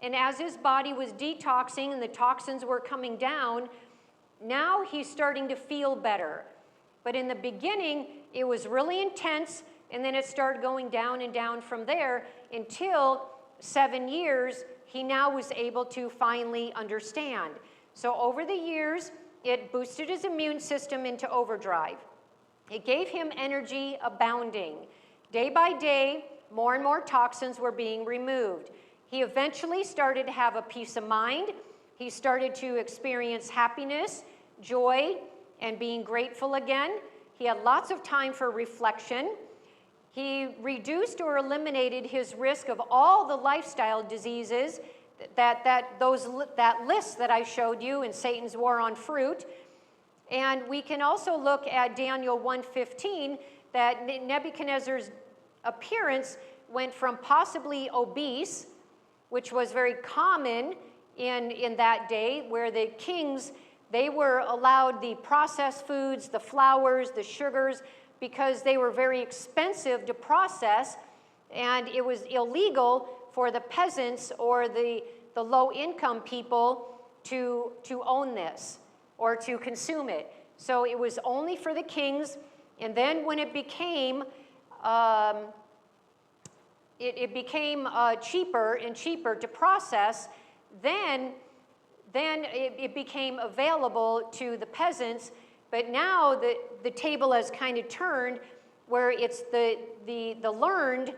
[SPEAKER 1] and as his body was detoxing and the toxins were coming down, now he's starting to feel better. But in the beginning, it was really intense, and then it started going down and down from there until 7 years, he now was able to finally understand. So over the years, it boosted his immune system into overdrive. It gave him energy abounding. Day by day, more and more toxins were being removed. He eventually started to have a peace of mind. He started to experience happiness, joy, and being grateful again. He had lots of time for reflection. He reduced or eliminated his risk of all the lifestyle diseases, that list that I showed you in Satan's War on Fruit. And we can also look at Daniel 1:15, that Nebuchadnezzar's appearance went from possibly obese, which was very common in that day, where the kings, they were allowed the processed foods, the flours, the sugars, because they were very expensive to process, and it was illegal for the peasants or the low-income people to own this or to consume it. So it was only for the kings, and then when it became cheaper and cheaper to process, then it became available to the peasants. But now the table has kind of turned, where it's the learned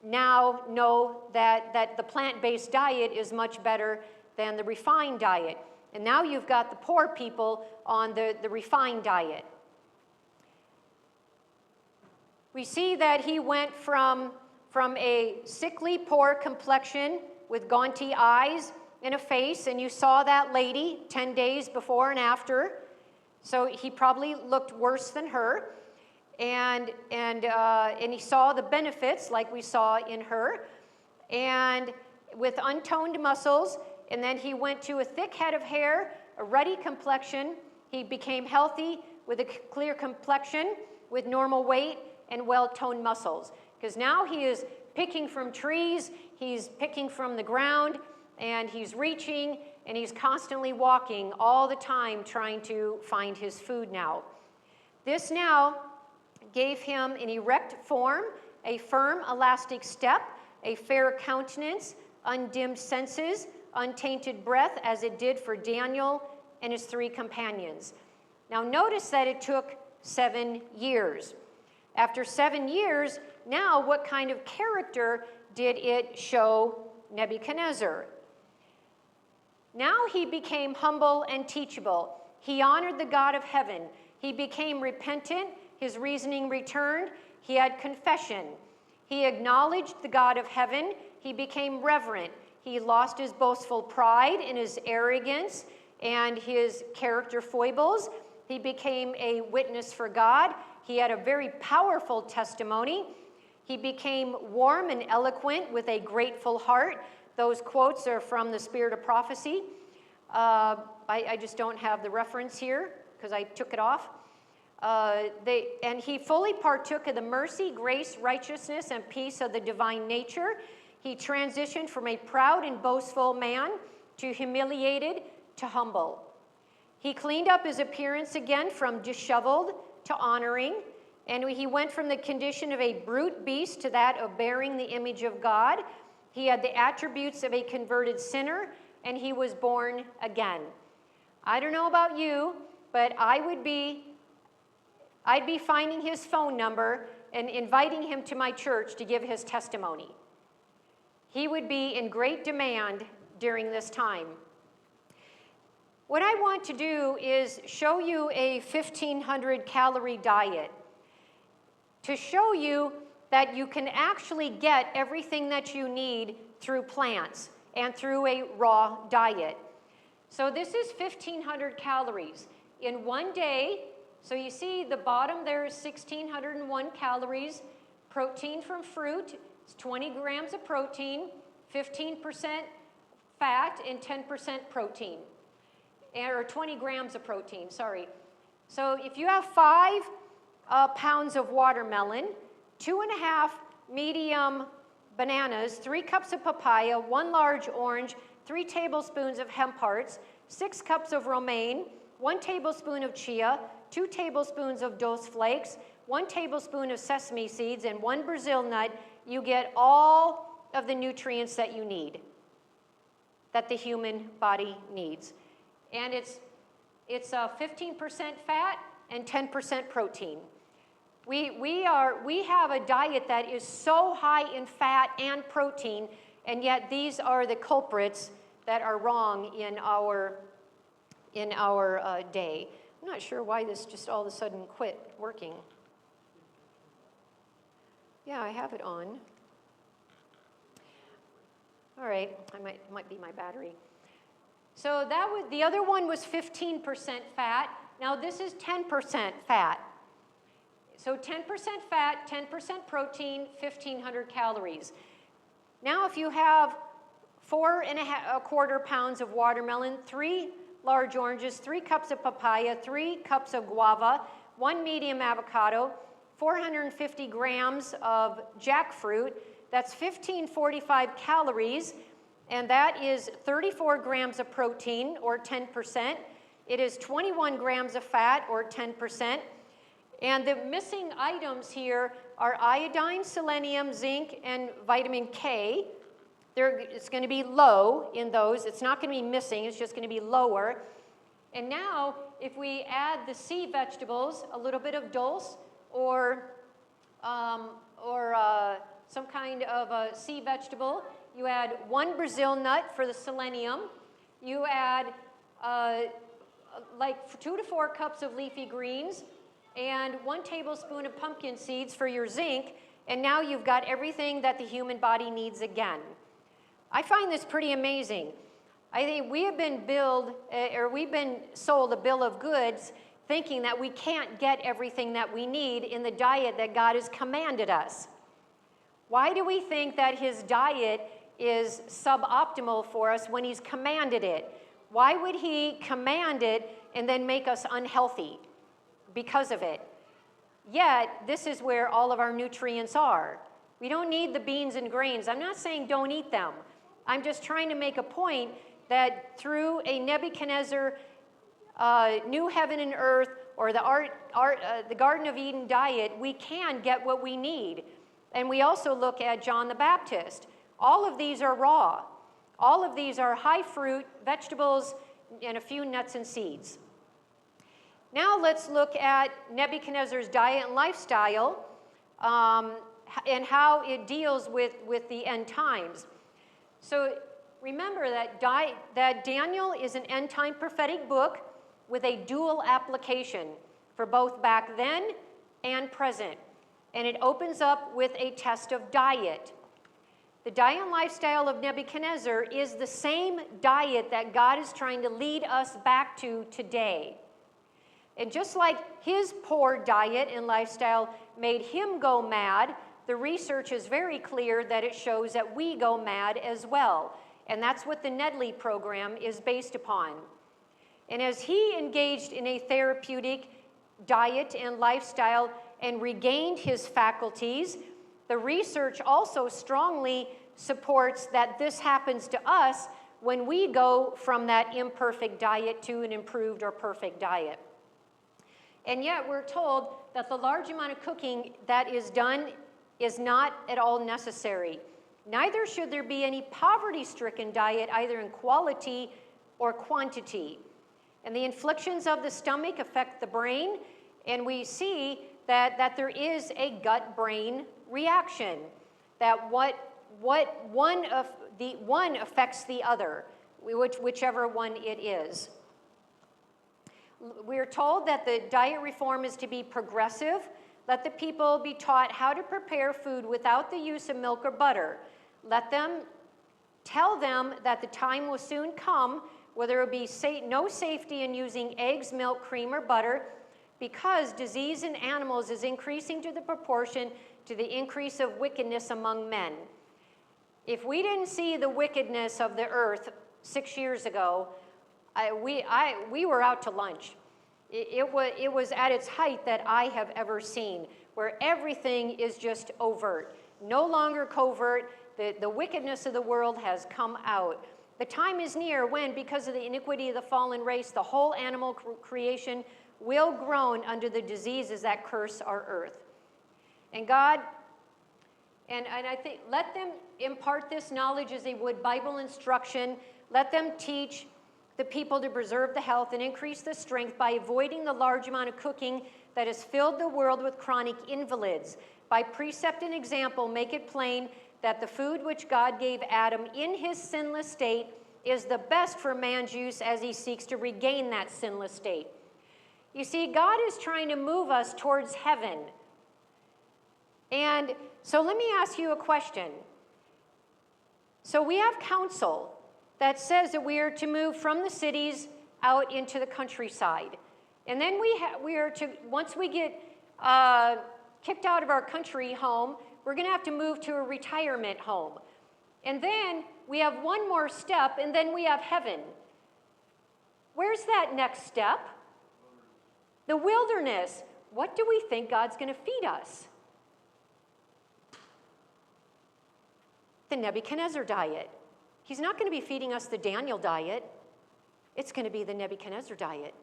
[SPEAKER 1] now know that the plant-based diet is much better than the refined diet. And now you've got the poor people on the refined diet. We see that he went from a sickly, poor complexion with gaunty eyes and a face, and you saw that lady 10 days before and after. So he probably looked worse than her, and he saw the benefits like we saw in her, and with untoned muscles. And then he went to a thick head of hair, a ruddy complexion. He became healthy with a clear complexion, with normal weight and well-toned muscles. Because now he is picking from trees, he's picking from the ground, and he's reaching, and he's constantly walking all the time trying to find his food now. This now gave him an erect form, a firm, elastic step, a fair countenance, undimmed senses, untainted breath, as it did for Daniel and his 3 companions. Now notice that it took 7 years. After 7 years, now what kind of character did it show Nebuchadnezzar? Now he became humble and teachable. He honored the God of heaven. He became repentant. His reasoning returned. He had confession. He acknowledged the God of heaven. He became reverent. He lost his boastful pride and his arrogance and his character foibles. He became a witness for God. He had a very powerful testimony. He became warm and eloquent with a grateful heart. Those quotes are from the Spirit of Prophecy. I just don't have the reference here because I took it off. And he fully partook of the mercy, grace, righteousness, and peace of the divine nature. He transitioned from a proud and boastful man to humiliated to humble. He cleaned up his appearance again from disheveled to honoring, and he went from the condition of a brute beast to that of bearing the image of God. He had the attributes of a converted sinner, and he was born again. I don't know about you, but I'd be finding his phone number and inviting him to my church to give his testimony. He would be in great demand during this time. What I want to do is show you a 1,500 calorie diet to show you that you can actually get everything that you need through plants and through a raw diet. So this is 1,500 calories in one day. So you see the bottom there is 1,601 calories. Protein from fruit, it's 20 grams of protein, 15% fat, and 10% protein. Or 20 grams of protein, sorry. So if you have 5 pounds of watermelon, 2.5 medium bananas, 3 cups of papaya, 1 large orange, 3 tablespoons of hemp hearts, 6 cups of romaine, 1 tablespoon of chia, 2 tablespoons of dose flakes, 1 tablespoon of sesame seeds, and 1 Brazil nut. You get all of the nutrients that you need, that the human body needs. And it's 15% fat and 10% protein. We have a diet that is so high in fat and protein, and yet these are the culprits that are wrong in our day. I'm not sure why this just all of a sudden quit working. Yeah, I have it on. All right, might be my battery. So the other one was 15% fat. Now this is 10% fat. So 10% fat, 10% protein, 1,500 calories. Now if you have 4.25 pounds of watermelon, 3 large oranges, 3 cups of papaya, 3 cups of guava, 1 medium avocado, 450 grams of jackfruit, that's 1,545 calories, and that is 34 grams of protein, or 10%. It is 21 grams of fat, or 10%. And the missing items here are iodine, selenium, zinc, and vitamin K. It's going to be low in those. It's not going to be missing. It's just going to be lower. And now, if we add the sea vegetables, a little bit of dulse or some kind of a sea vegetable, you add 1 Brazil nut for the selenium. You add like 2 to 4 cups of leafy greens and 1 tablespoon of pumpkin seeds for your zinc, and now you've got everything that the human body needs again. I find this pretty amazing. I think we've been sold a bill of goods thinking that we can't get everything that we need in the diet that God has commanded us. Why do we think that his diet is suboptimal for us when he's commanded it? Why would he command it and then make us unhealthy because of it? Yet, this is where all of our nutrients are. We don't need the beans and grains. I'm not saying don't eat them. I'm just trying to make a point that through a Nebuchadnezzar new heaven and earth, or the Garden of Eden diet, we can get what we need. And we also look at John the Baptist. All of these are raw. All of these are high fruit, vegetables, and a few nuts and seeds. Now let's look at Nebuchadnezzar's diet and lifestyle and how it deals with the end times. So remember that Daniel is an end-time prophetic book with a dual application for both back then and present. And it opens up with a test of diet. The diet and lifestyle of Nebuchadnezzar is the same diet that God is trying to lead us back to today. And just like his poor diet and lifestyle made him go mad, the research is very clear that it shows that we go mad as well. And that's what the Nedley program is based upon. And as he engaged in a therapeutic diet and lifestyle and regained his faculties, the research also strongly supports that this happens to us when we go from that imperfect diet to an improved or perfect diet. And yet we're told that the large amount of cooking that is done is not at all necessary. Neither should there be any poverty-stricken diet, either in quality or quantity. And the inflictions of the stomach affect the brain, and we see that there is a gut-brain reaction, that one affects the other, whichever one it is. We're told that the diet reform is to be progressive. Let the people be taught how to prepare food without the use of milk or butter. Tell them that the time will soon come where there will be no safety in using eggs, milk, cream, or butter, because disease in animals is increasing to the proportion to the increase of wickedness among men. If we didn't see the wickedness of the earth 6 years ago, we were out to lunch. It was at its height that I have ever seen. where everything is just overt, no longer covert. The wickedness of the world has come out. The time is near when, because of the iniquity of the fallen race, the whole animal creation will groan under the diseases that curse our earth. And God, and I think, let them impart this knowledge as they would Bible instruction. Let them teach the people to preserve the health and increase the strength by avoiding the large amount of cooking that has filled the world with chronic invalids. By precept and example, make it plain that the food which God gave Adam in his sinless state is the best for man's use as he seeks to regain that sinless state. You see, God is trying to move us towards heaven. And so let me ask you a question. So we have counsel that says that we are to move from the cities out into the countryside. And then we are to, once we get kicked out of our country home, we're going to have to move to a retirement home. And then we have one more step, and then we have heaven. Where's that next step? The wilderness. What do we think God's going to feed us? The Nebuchadnezzar diet. He's not going to be feeding us the Daniel diet. It's going to be the Nebuchadnezzar diet,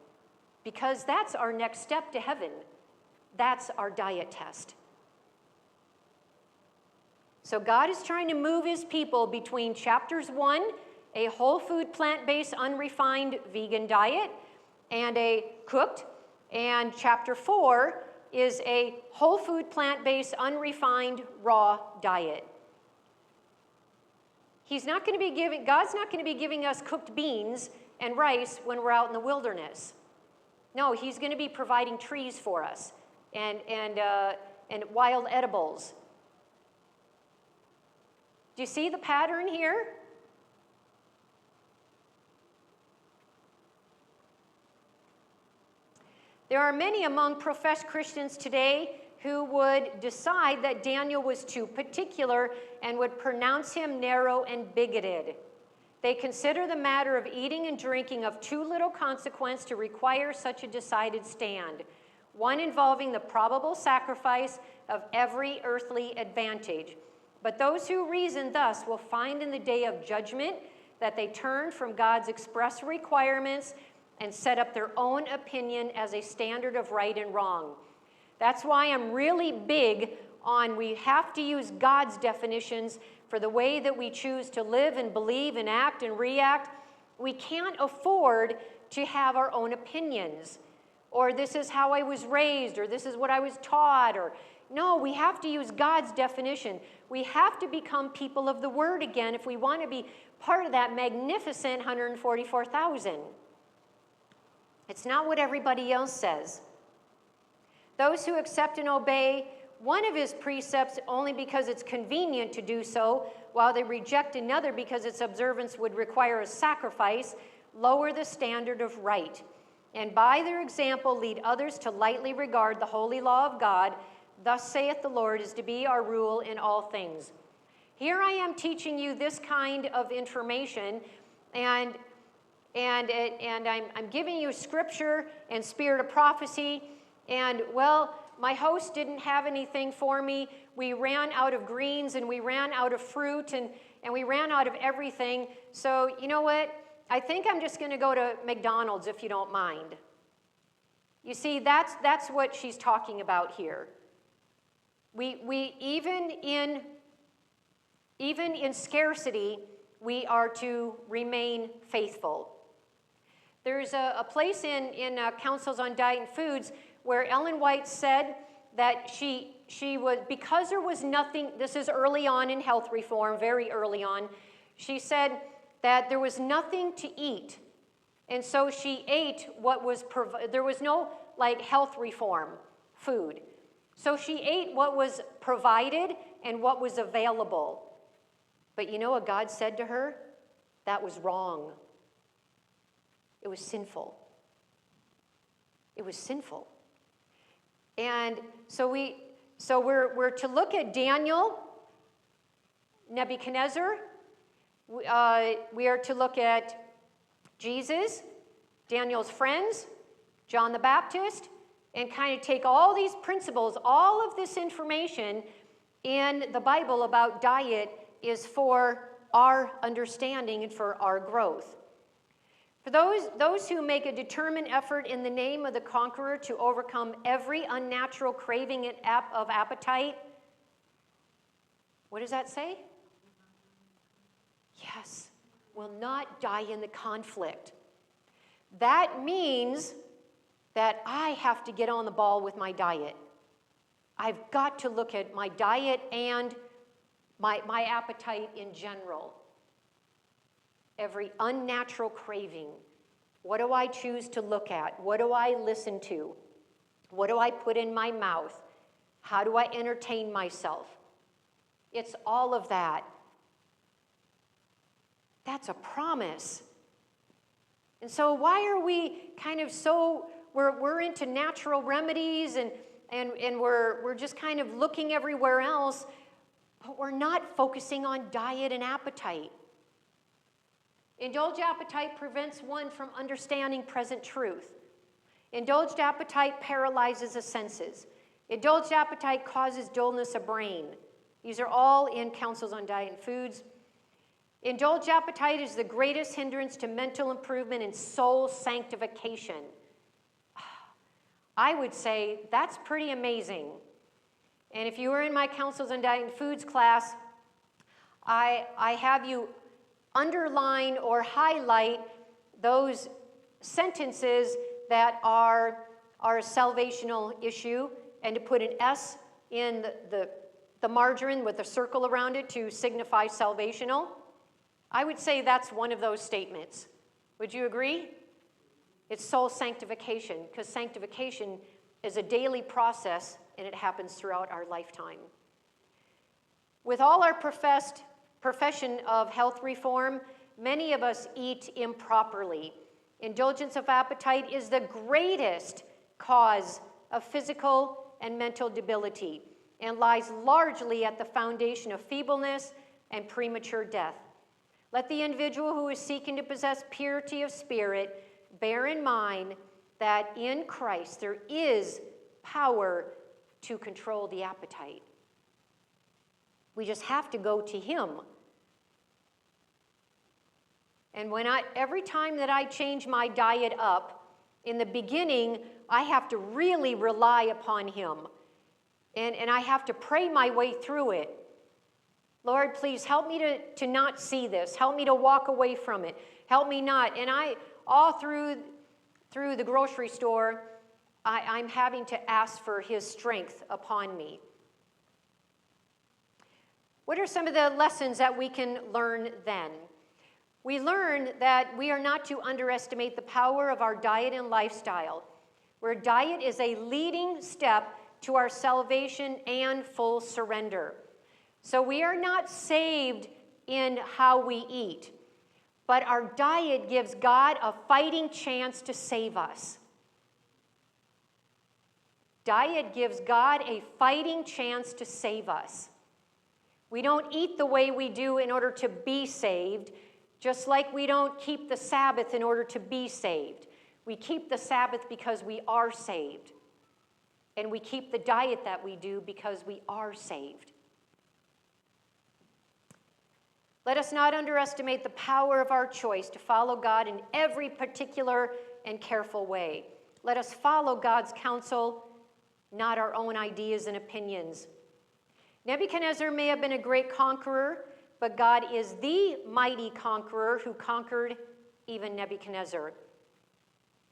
[SPEAKER 1] because that's our next step to heaven. That's our diet test. So God is trying to move his people between chapters 1, a whole food, plant-based, unrefined vegan diet, and a cooked, and chapter 4 is a whole food, plant-based, unrefined, raw diet. God's not going to be giving us cooked beans and rice when we're out in the wilderness. No, he's going to be providing trees for us and wild edibles. Do you see the pattern here? There are many among professed Christians today who would decide that Daniel was too particular and would pronounce him narrow and bigoted. They consider the matter of eating and drinking of too little consequence to require such a decided stand, one involving the probable sacrifice of every earthly advantage. But those who reason thus will find in the day of judgment that they turn from God's express requirements and set up their own opinion as a standard of right and wrong. That's why I'm really big on we have to use God's definitions for the way that we choose to live and believe and act and react. We can't afford to have our own opinions, or this is how I was raised, or this is what I was taught, or no, we have to use God's definition. We have to become people of the Word again if we want to be part of that magnificent 144,000. It's not what everybody else says. Those who accept and obey one of his precepts only because it's convenient to do so, while they reject another because its observance would require a sacrifice, lower the standard of right, and by their example lead others to lightly regard the holy law of God. Thus saith the Lord is to be our rule in all things. Here I am teaching you this kind of information, and I'm giving you scripture and spirit of prophecy, and well, my host didn't have anything for me. We ran out of greens, and we ran out of fruit, and we ran out of everything. So you know what? I think I'm just going to go to McDonald's if you don't mind. You see, that's what she's talking about here. We even in scarcity, we are to remain faithful. There's a place in Councils on Diet and Foods where Ellen White said that she was, because there was nothing, this is early on in health reform, very early on, she said that there was nothing to eat. And so she ate what was, there was no like health reform food. So she ate what was provided and what was available. But you know what God said to her? That was wrong. It was sinful. It was sinful. And so we're to look at Daniel, Nebuchadnezzar. We are to look at Jesus, Daniel's friends, John the Baptist, and kind of take all these principles, all of this information in the Bible about diet is for our understanding and for our growth. For those who make a determined effort in the name of the conqueror to overcome every unnatural craving of appetite, what does that say? Yes, will not die in the conflict. That means that I have to get on the ball with my diet. I've got to look at my diet and my appetite in general. Every unnatural craving. What do I choose to look at? What do I listen to? What do I put in my mouth? How do I entertain myself? It's all of that. That's a promise. And so why are we kind of we're into natural remedies and we're just kind of looking everywhere else, but we're not focusing on diet and appetite. Indulged appetite prevents one from understanding present truth. Indulged appetite paralyzes the senses. Indulged appetite causes dullness of brain. These are all in Counsels on Diet and Foods. Indulged appetite is the greatest hindrance to mental improvement and soul sanctification. I would say that's pretty amazing. And if you were in my Counsels on Diet and Foods class, I have you underline or highlight those sentences that are a salvational issue, and to put an S in the margin with a circle around it to signify salvational. I would say that's one of those statements. Would you agree? It's soul sanctification, because sanctification is a daily process, and it happens throughout our lifetime. With all our profession of health reform, many of us eat improperly. Indulgence of appetite is the greatest cause of physical and mental debility and lies largely at the foundation of feebleness and premature death. Let the individual who is seeking to possess purity of spirit bear in mind that in Christ there is power to control the appetite. We just have to go to Him. And every time that I change my diet up, in the beginning, I have to really rely upon Him. And I have to pray my way through it. Lord, please help me to not see this. Help me to walk away from it. Help me not. And all through the grocery store, I'm having to ask for His strength upon me. What are some of the lessons that we can learn then? We learn that we are not to underestimate the power of our diet and lifestyle, where diet is a leading step to our salvation and full surrender. So we are not saved in how we eat, but our diet gives God a fighting chance to save us. Diet gives God a fighting chance to save us. We don't eat the way we do in order to be saved, just like we don't keep the Sabbath in order to be saved. We keep the Sabbath because we are saved. And we keep the diet that we do because we are saved. Let us not underestimate the power of our choice to follow God in every particular and careful way. Let us follow God's counsel, not our own ideas and opinions. Nebuchadnezzar may have been a great conqueror, but God is the mighty conqueror who conquered even Nebuchadnezzar.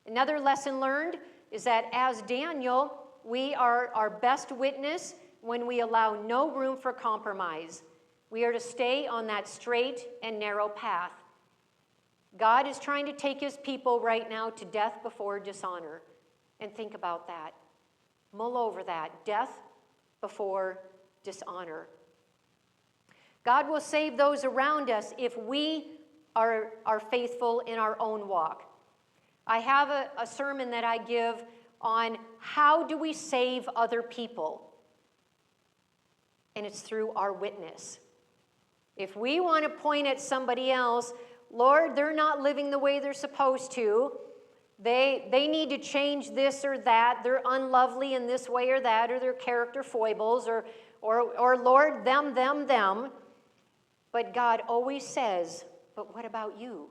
[SPEAKER 1] Another lesson learned is that as Daniel, we are our best witness when we allow no room for compromise. We are to stay on that straight and narrow path. God is trying to take His people right now to death before dishonor. And think about that. Mull over that. Death before dishonor. God will save those around us if we are faithful in our own walk. I have a sermon that I give on how do we save other people. And it's through our witness. If we want to point at somebody else, Lord, they're not living the way they're supposed to, They need to change this or that. They're unlovely in this way or that, or their character foibles, or Lord, them. But God always says, but what about you?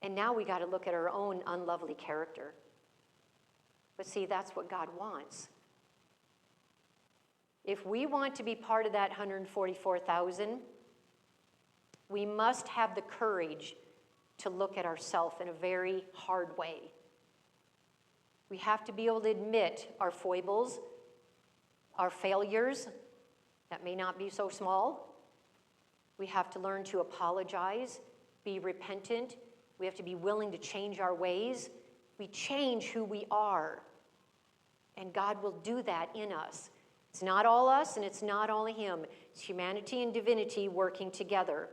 [SPEAKER 1] And now we got to look at our own unlovely character. But see, that's what God wants. If we want to be part of that 144,000, we must have the courage to look at ourselves in a very hard way. We have to be able to admit our foibles, our failures, that may not be so small. We have to learn to apologize, be repentant. We have to be willing to change our ways. We change who we are. And God will do that in us. It's not all us and it's not only Him. It's humanity and divinity working together.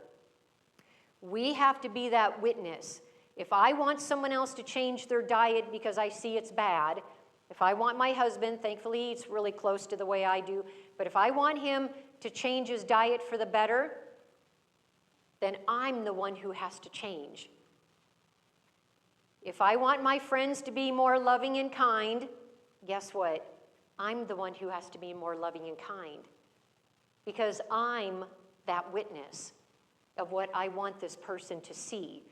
[SPEAKER 1] We have to be that witness. If I want someone else to change their diet because I see it's bad, if I want my husband, thankfully he eats really close to the way I do, but if I want him to change his diet for the better, then I'm the one who has to change. If I want my friends to be more loving and kind, guess what? I'm the one who has to be more loving and kind, because I'm that witness of what I want this person to see.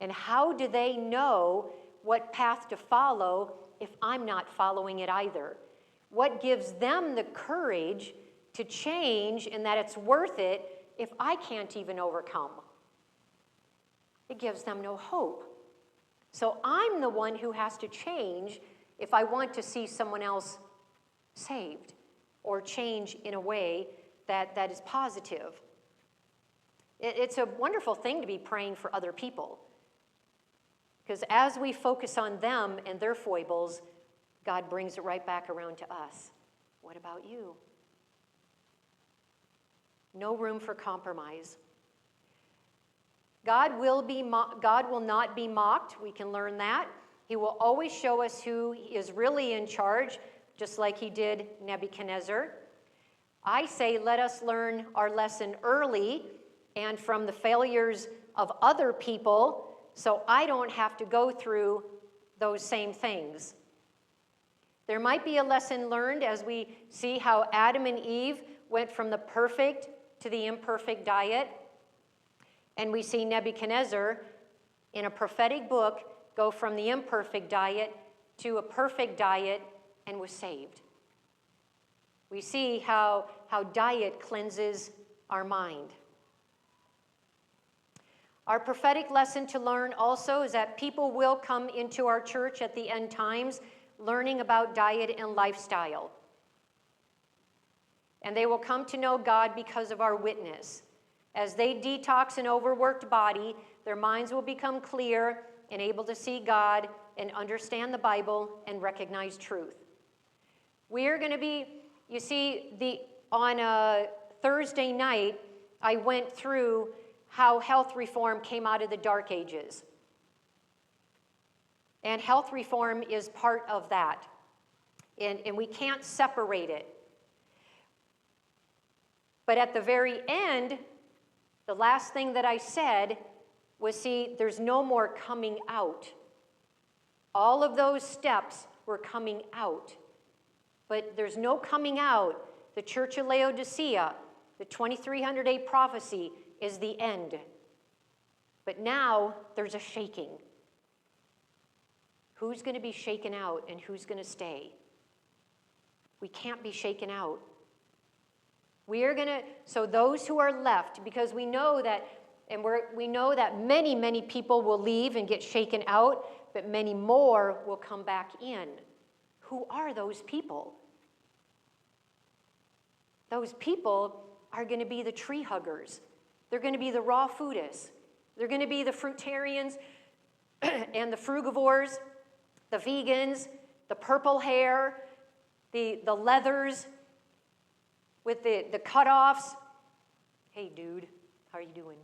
[SPEAKER 1] And how do they know what path to follow if I'm not following it either? What gives them the courage to change and that it's worth it if I can't even overcome? It gives them no hope. So I'm the one who has to change if I want to see someone else saved or change in a way that is positive. It's a wonderful thing to be praying for other people, because as we focus on them and their foibles, God brings it right back around to us. What about you? No room for compromise. God will not be mocked. We can learn that. He will always show us who is really in charge, just like He did Nebuchadnezzar. I say let us learn our lesson early and from the failures of other people, so I don't have to go through those same things. There might be a lesson learned as we see how Adam and Eve went from the perfect to the imperfect diet. And we see Nebuchadnezzar in a prophetic book go from the imperfect diet to a perfect diet and was saved. We see how diet cleanses our mind. Our prophetic lesson to learn also is that people will come into our church at the end times learning about diet and lifestyle. And they will come to know God because of our witness. As they detox an overworked body, their minds will become clear and able to see God and understand the Bible and recognize truth. We are going to be, you see, on a Thursday night, I went through how health reform came out of the dark ages. And health reform is part of that. And we can't separate it. But at the very end, the last thing that I said was, see, there's no more coming out. All of those steps were coming out. But there's no coming out. The Church of Laodicea, the 2300 AD prophecy, is the end. But now there's a shaking. Who's going to be shaken out and who's going to stay? We can't be shaken out. So those who are left, because we know that, and we know that many, many people will leave and get shaken out, but many more will come back in. Who are those people? Those people are going to be the tree huggers. They're going to be the raw foodists. They're going to be the fruitarians and the frugivores, the vegans, the purple hair, the leathers with the cutoffs. Hey, dude, how are you doing?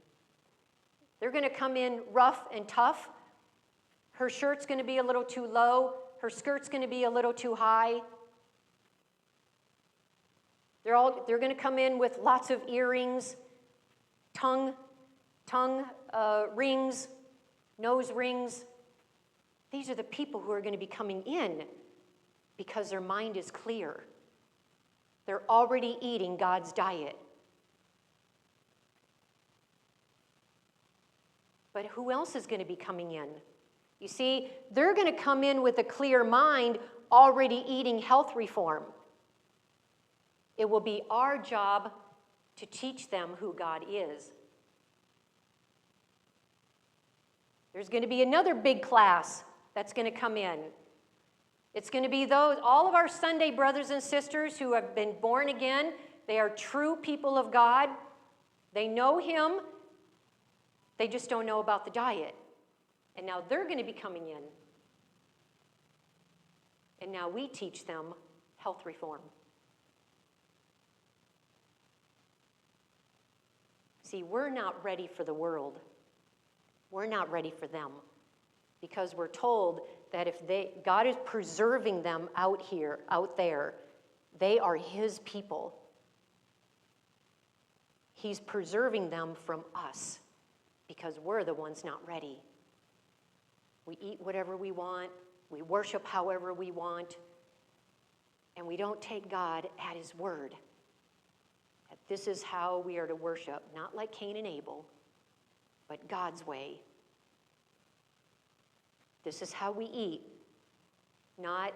[SPEAKER 1] They're going to come in rough and tough. Her shirt's going to be a little too low. Her skirt's going to be a little too high. They're going to come in with lots of earrings, tongue rings, nose rings. These are the people who are going to be coming in because their mind is clear. They're already eating God's diet. But who else is going to be coming in? You see, they're going to come in with a clear mind, already eating health reform. It will be our job to teach them who God is. There's going to be another big class that's going to come in. It's going to be all of our Sunday brothers and sisters who have been born again. They are true people of God. They know Him. They just don't know about the diet. And now they're going to be coming in. And now we teach them health reform. See, we're not ready for the world. We're not ready for them. Because we're told that if God is preserving them out there, they are His people. He's preserving them from us because we're the ones not ready. We eat whatever we want. We worship however we want. And we don't take God at His word. That this is how we are to worship, not like Cain and Abel, but God's way. This is how we eat, not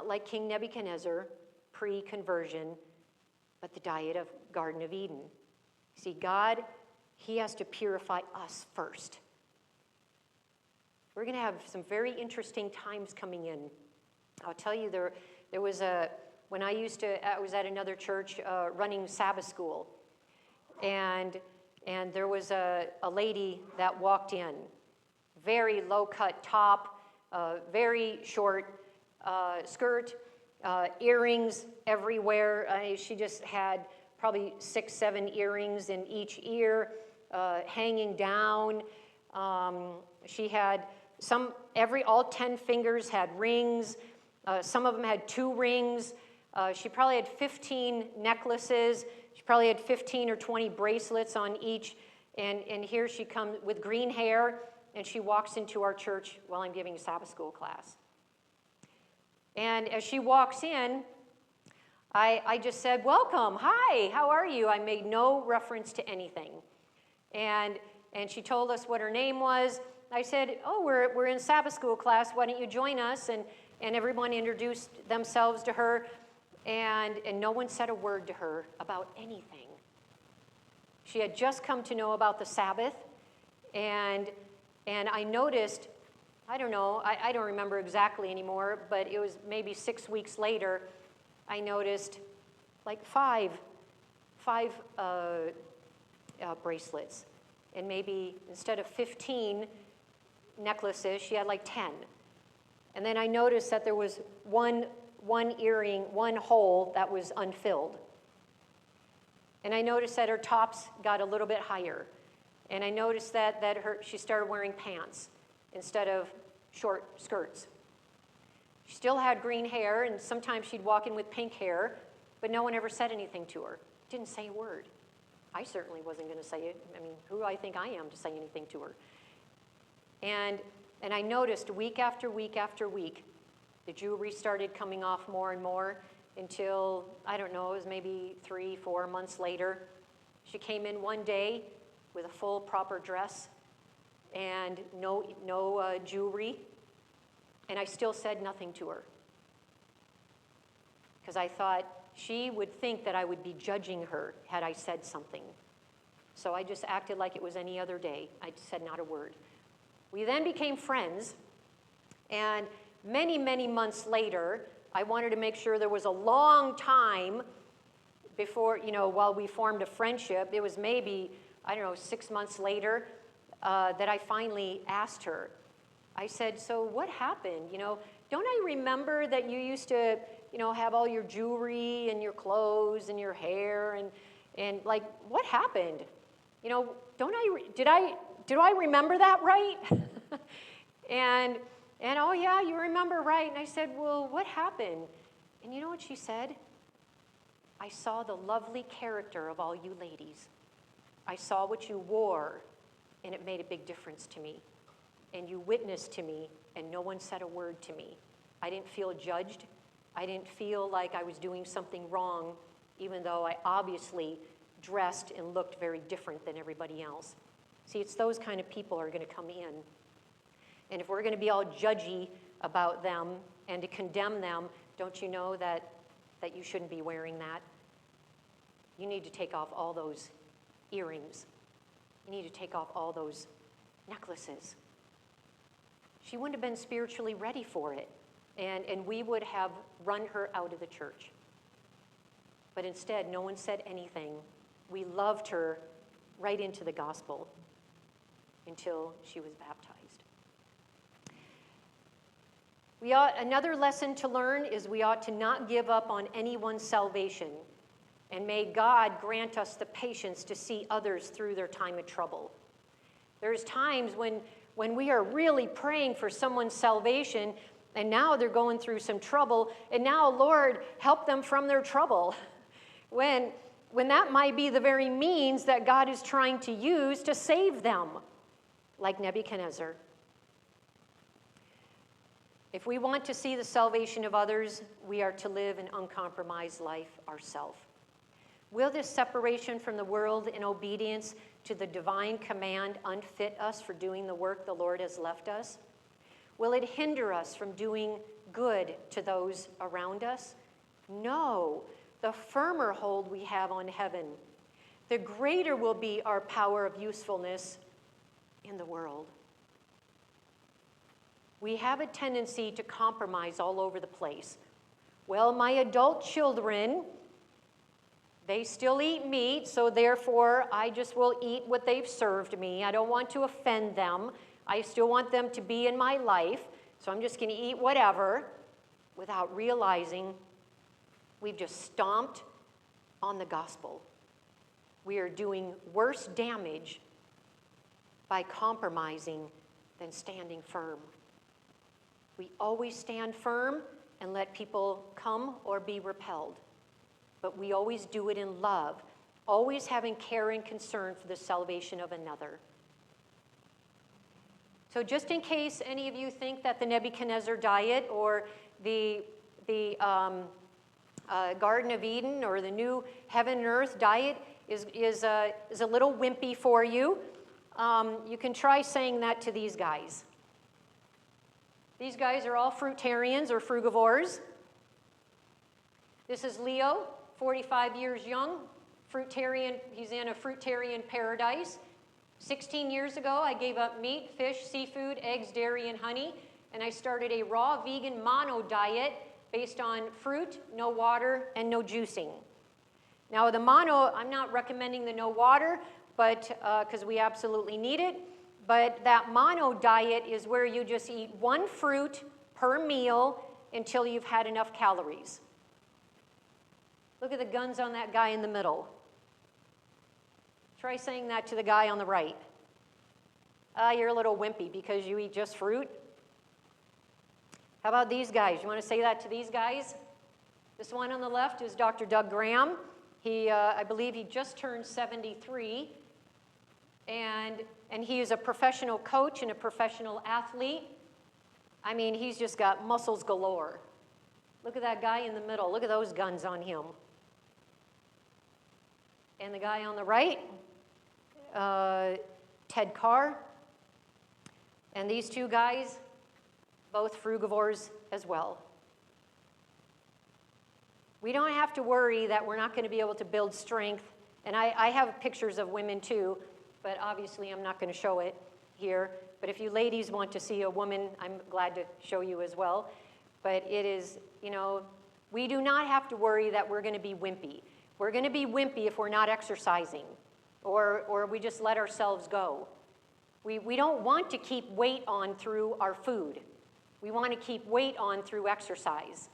[SPEAKER 1] like King Nebuchadnezzar, pre-conversion, but the diet of Garden of Eden. See, God, He has to purify us first. We're going to have some very interesting times coming in. I'll tell you, there was when I was at another church running Sabbath school, and there was a lady that walked in. Very low-cut top, very short skirt, earrings everywhere. She just had probably 6, 7 earrings in each ear, hanging down. She had all 10 fingers had rings. Some of them had 2 rings. She probably had 15 necklaces. She probably had 15 or 20 bracelets on each. And here she comes with green hair. And she walks into our church while I'm giving a Sabbath school class. And as she walks in, I just said, "Welcome, hi, how are you?" I made no reference to anything. And she told us what her name was. I said, "Oh, we're in Sabbath school class, why don't you join us?" And everyone introduced themselves to her. And no one said a word to her about anything. She had just come to know about the Sabbath. And I noticed, I don't know, I don't remember exactly anymore, but it was maybe 6 weeks later, I noticed like five bracelets. And maybe instead of 15 necklaces, she had like 10. And then I noticed that there was one earring, one hole that was unfilled. And I noticed that her tops got a little bit higher. And I noticed that she started wearing pants instead of short skirts. She still had green hair, and sometimes she'd walk in with pink hair, but no one ever said anything to her. Didn't say a word. I certainly wasn't going to say it. I mean, who do I think I am to say anything to her? And I noticed week after week after week, the jewelry started coming off more and more until, I don't know, it was maybe 3, 4 months later. She came in one day with a full proper dress and no jewelry, and I still said nothing to her because I thought she would think that I would be judging her had I said something. So I just acted like it was any other day. I said not a word. We then became friends, and many, many months later, I wanted to make sure there was a long time before, while we formed a friendship. It was maybe, 6 months later, that I finally asked her. I said, "So what happened? Don't I remember that you used to, have all your jewelry and your clothes and your hair and like, what happened? Do I remember that right?" and oh yeah, you remember right. And I said, "Well, what happened?" And you know what she said? "I saw the lovely character of all you ladies. I saw what you wore, and it made a big difference to me." and you witnessed to me, and no one said a word to me. I didn't feel judged. I didn't feel like I was doing something wrong, even though I obviously dressed and looked very different than everybody else. See, it's those kind of people are going to come in. And if we're going to be all judgy about them and to condemn them, don't you know that you shouldn't be wearing that? You need to take off all those earrings. You need to take off all those necklaces. She wouldn't have been spiritually ready for it. And we would have run her out of the church. But instead, no one said anything. We loved her right into the gospel until she was baptized. Another lesson to learn is we ought to not give up on anyone's salvation. And may God grant us the patience to see others through their time of trouble. There's times when we are really praying for someone's salvation, and now they're going through some trouble, and now, Lord, help them from their trouble. When that might be the very means that God is trying to use to save them, like Nebuchadnezzar. If we want to see the salvation of others, we are to live an uncompromised life ourselves. Will this separation from the world in obedience to the divine command unfit us for doing the work the Lord has left us? Will it hinder us from doing good to those around us? No. The firmer hold we have on heaven, the greater will be our power of usefulness in the world. We have a tendency to compromise all over the place. Well, my adult children, they still eat meat, so therefore I just will eat what they've served me. I don't want to offend them. I still want them to be in my life, so I'm just going to eat whatever, without realizing we've just stomped on the gospel. We are doing worse damage by compromising than standing firm. We always stand firm and let people come or be repelled. But we always do it in love, always having care and concern for the salvation of another. So just in case any of you think that the Nebuchadnezzar diet or the Garden of Eden or the new heaven and earth diet is a little wimpy for you, you can try saying that to these guys. These guys are all fruitarians or frugivores. This is Leo, 45 years young, fruitarian. He's in a fruitarian paradise. 16 years ago, I gave up meat, fish, seafood, eggs, dairy, and honey, and I started a raw vegan mono diet based on fruit, no water, and no juicing. Now, the mono, I'm not recommending the no water, but because we absolutely need it. But that mono diet is where you just eat one fruit per meal until you've had enough calories. Look at the guns on that guy in the middle. Try saying that to the guy on the right. You're a little wimpy because you eat just fruit. How about these guys? You want to say that to these guys? This one on the left is Dr. Doug Graham. I believe he just turned 73. And he is a professional coach and a professional athlete. I mean, he's just got muscles galore. Look at that guy in the middle. Look at those guns on him. And the guy on the right, Ted Carr. And these two guys, both frugivores as well. We don't have to worry that we're not going to be able to build strength. And I have pictures of women too, but obviously I'm not going to show it here. But if you ladies want to see a woman, I'm glad to show you as well. But it is, we do not have to worry that we're going to be wimpy. We're going to be wimpy if we're not exercising or we just let ourselves go. We don't want to keep weight on through our food. We want to keep weight on through exercise.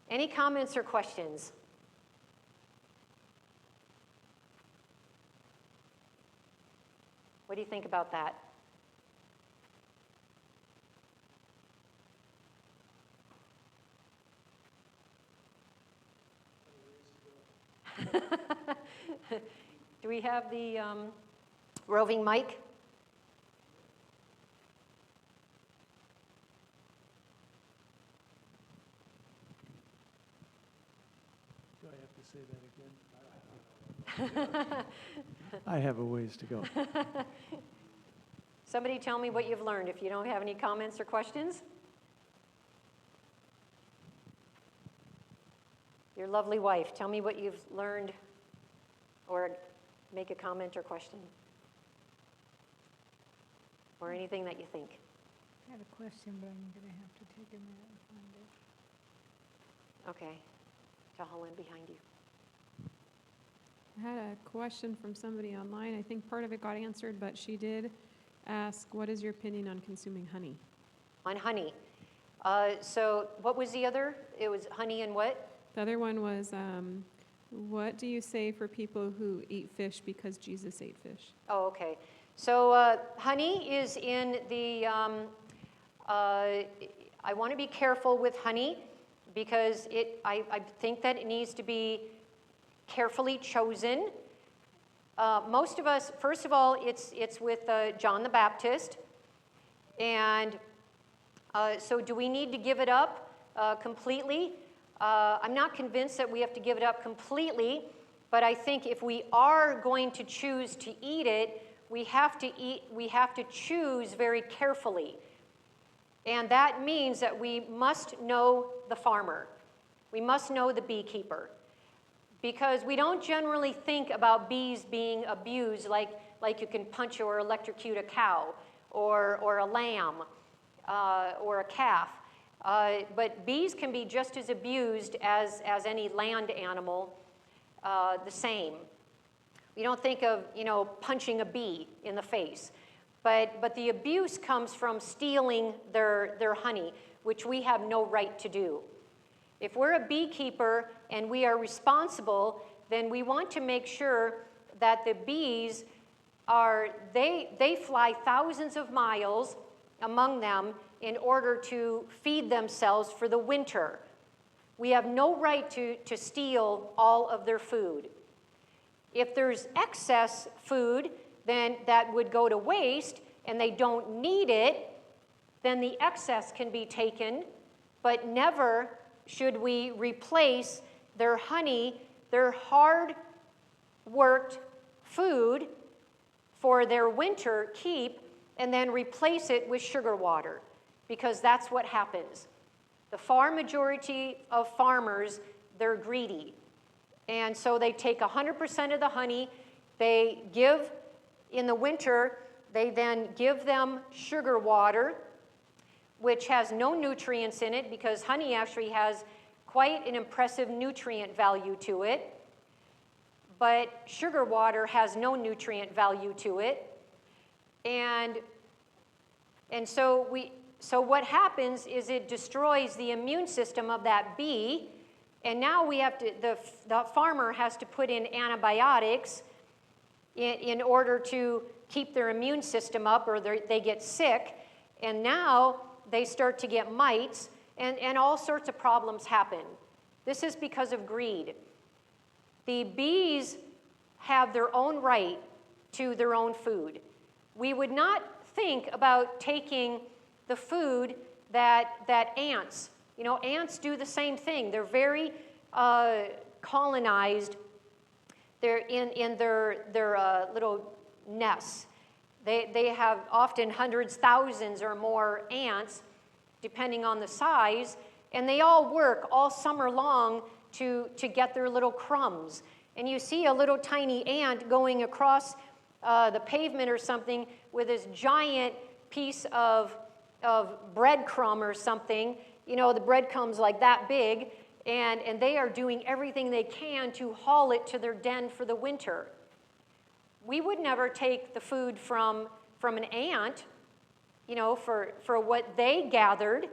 [SPEAKER 1] Any comments or questions? What do you think about that? Do we have the roving mic?
[SPEAKER 3] to say that again? I have a ways to go.
[SPEAKER 1] Somebody tell me what you've learned if you don't have any comments or questions. Your lovely wife, tell me what you've learned or make a comment or question. Or anything that you think.
[SPEAKER 2] I have a question, but I'm going to have to take a minute and find it.
[SPEAKER 1] Okay. Tell Helen behind you.
[SPEAKER 4] I had a question from somebody online. I think part of it got answered, but she did ask, what is your opinion on consuming honey?
[SPEAKER 1] On honey. So what was the other? It was honey and what?
[SPEAKER 4] The other one was, what do you say for people who eat fish because Jesus ate fish?
[SPEAKER 1] Oh, okay. So honey is in the, I want to be careful with honey because I think that it needs to be carefully chosen. Most of us, first of all, it's with John the Baptist. And so do we need to give it up completely? I'm not convinced that we have to give it up completely, but I think if we are going to choose to eat it, we have to choose very carefully. And that means that we must know the farmer. We must know the beekeeper. Because we don't generally think about bees being abused like you can punch or electrocute a cow or a lamb or a calf. But bees can be just as abused as any land animal, the same. We don't think of, punching a bee in the face. But the abuse comes from stealing their honey, which we have no right to do. If we're a beekeeper and we are responsible, then we want to make sure that the bees they fly thousands of miles among them in order to feed themselves for the winter. We have no right to steal all of their food. If there's excess food, then that would go to waste and they don't need it, then the excess can be taken, but never should we replace their honey, their hard-worked food for their winter keep, and then replace it with sugar water, because that's what happens. The far majority of farmers, they're greedy. And so they take 100% of the honey, they give, in the winter, they then give them sugar water, which has no nutrients in it because honey actually has quite an impressive nutrient value to it. But sugar water has no nutrient value to it. And so what happens is it destroys the immune system of that bee. And now we have to, the farmer has to put in antibiotics in order to keep their immune system up, or they get sick. And now they start to get mites, and all sorts of problems happen. This is because of greed. The bees have their own right to their own food. We would not think about taking the food that ants, ants do the same thing. They're very colonized. They're in their little nests. They have often hundreds, thousands or more ants, depending on the size, and they all work all summer long to get their little crumbs. And you see a little tiny ant going across the pavement or something with this giant piece of breadcrumb or something. The breadcrumb's like that big, and they are doing everything they can to haul it to their den for the winter. We would never take the food from an ant, for what they gathered.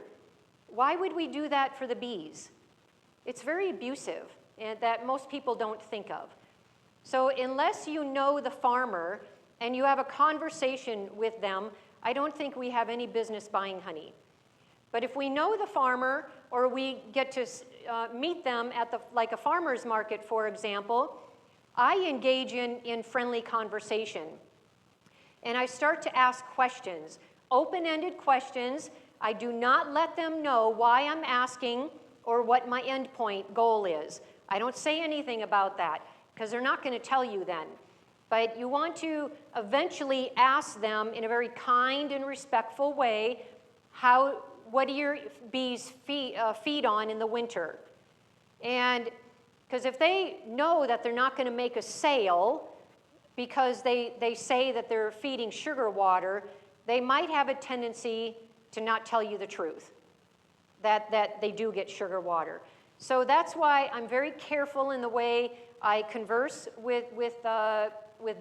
[SPEAKER 1] Why would we do that for the bees? It's very abusive, and that most people don't think of. So unless you know the farmer and you have a conversation with them, I don't think we have any business buying honey. But if we know the farmer, or we get to meet them at like a farmer's market, for example, I engage in friendly conversation. And I start to ask questions, open-ended questions. I do not let them know why I'm asking or what my end point goal is. I don't say anything about that because they're not going to tell you then. But you want to eventually ask them in a very kind and respectful way, what do your bees feed on in the winter? And because if they know that they're not going to make a sale because they say that they're feeding sugar water, they might have a tendency to not tell you the truth, that they do get sugar water. So that's why I'm very careful in the way I converse with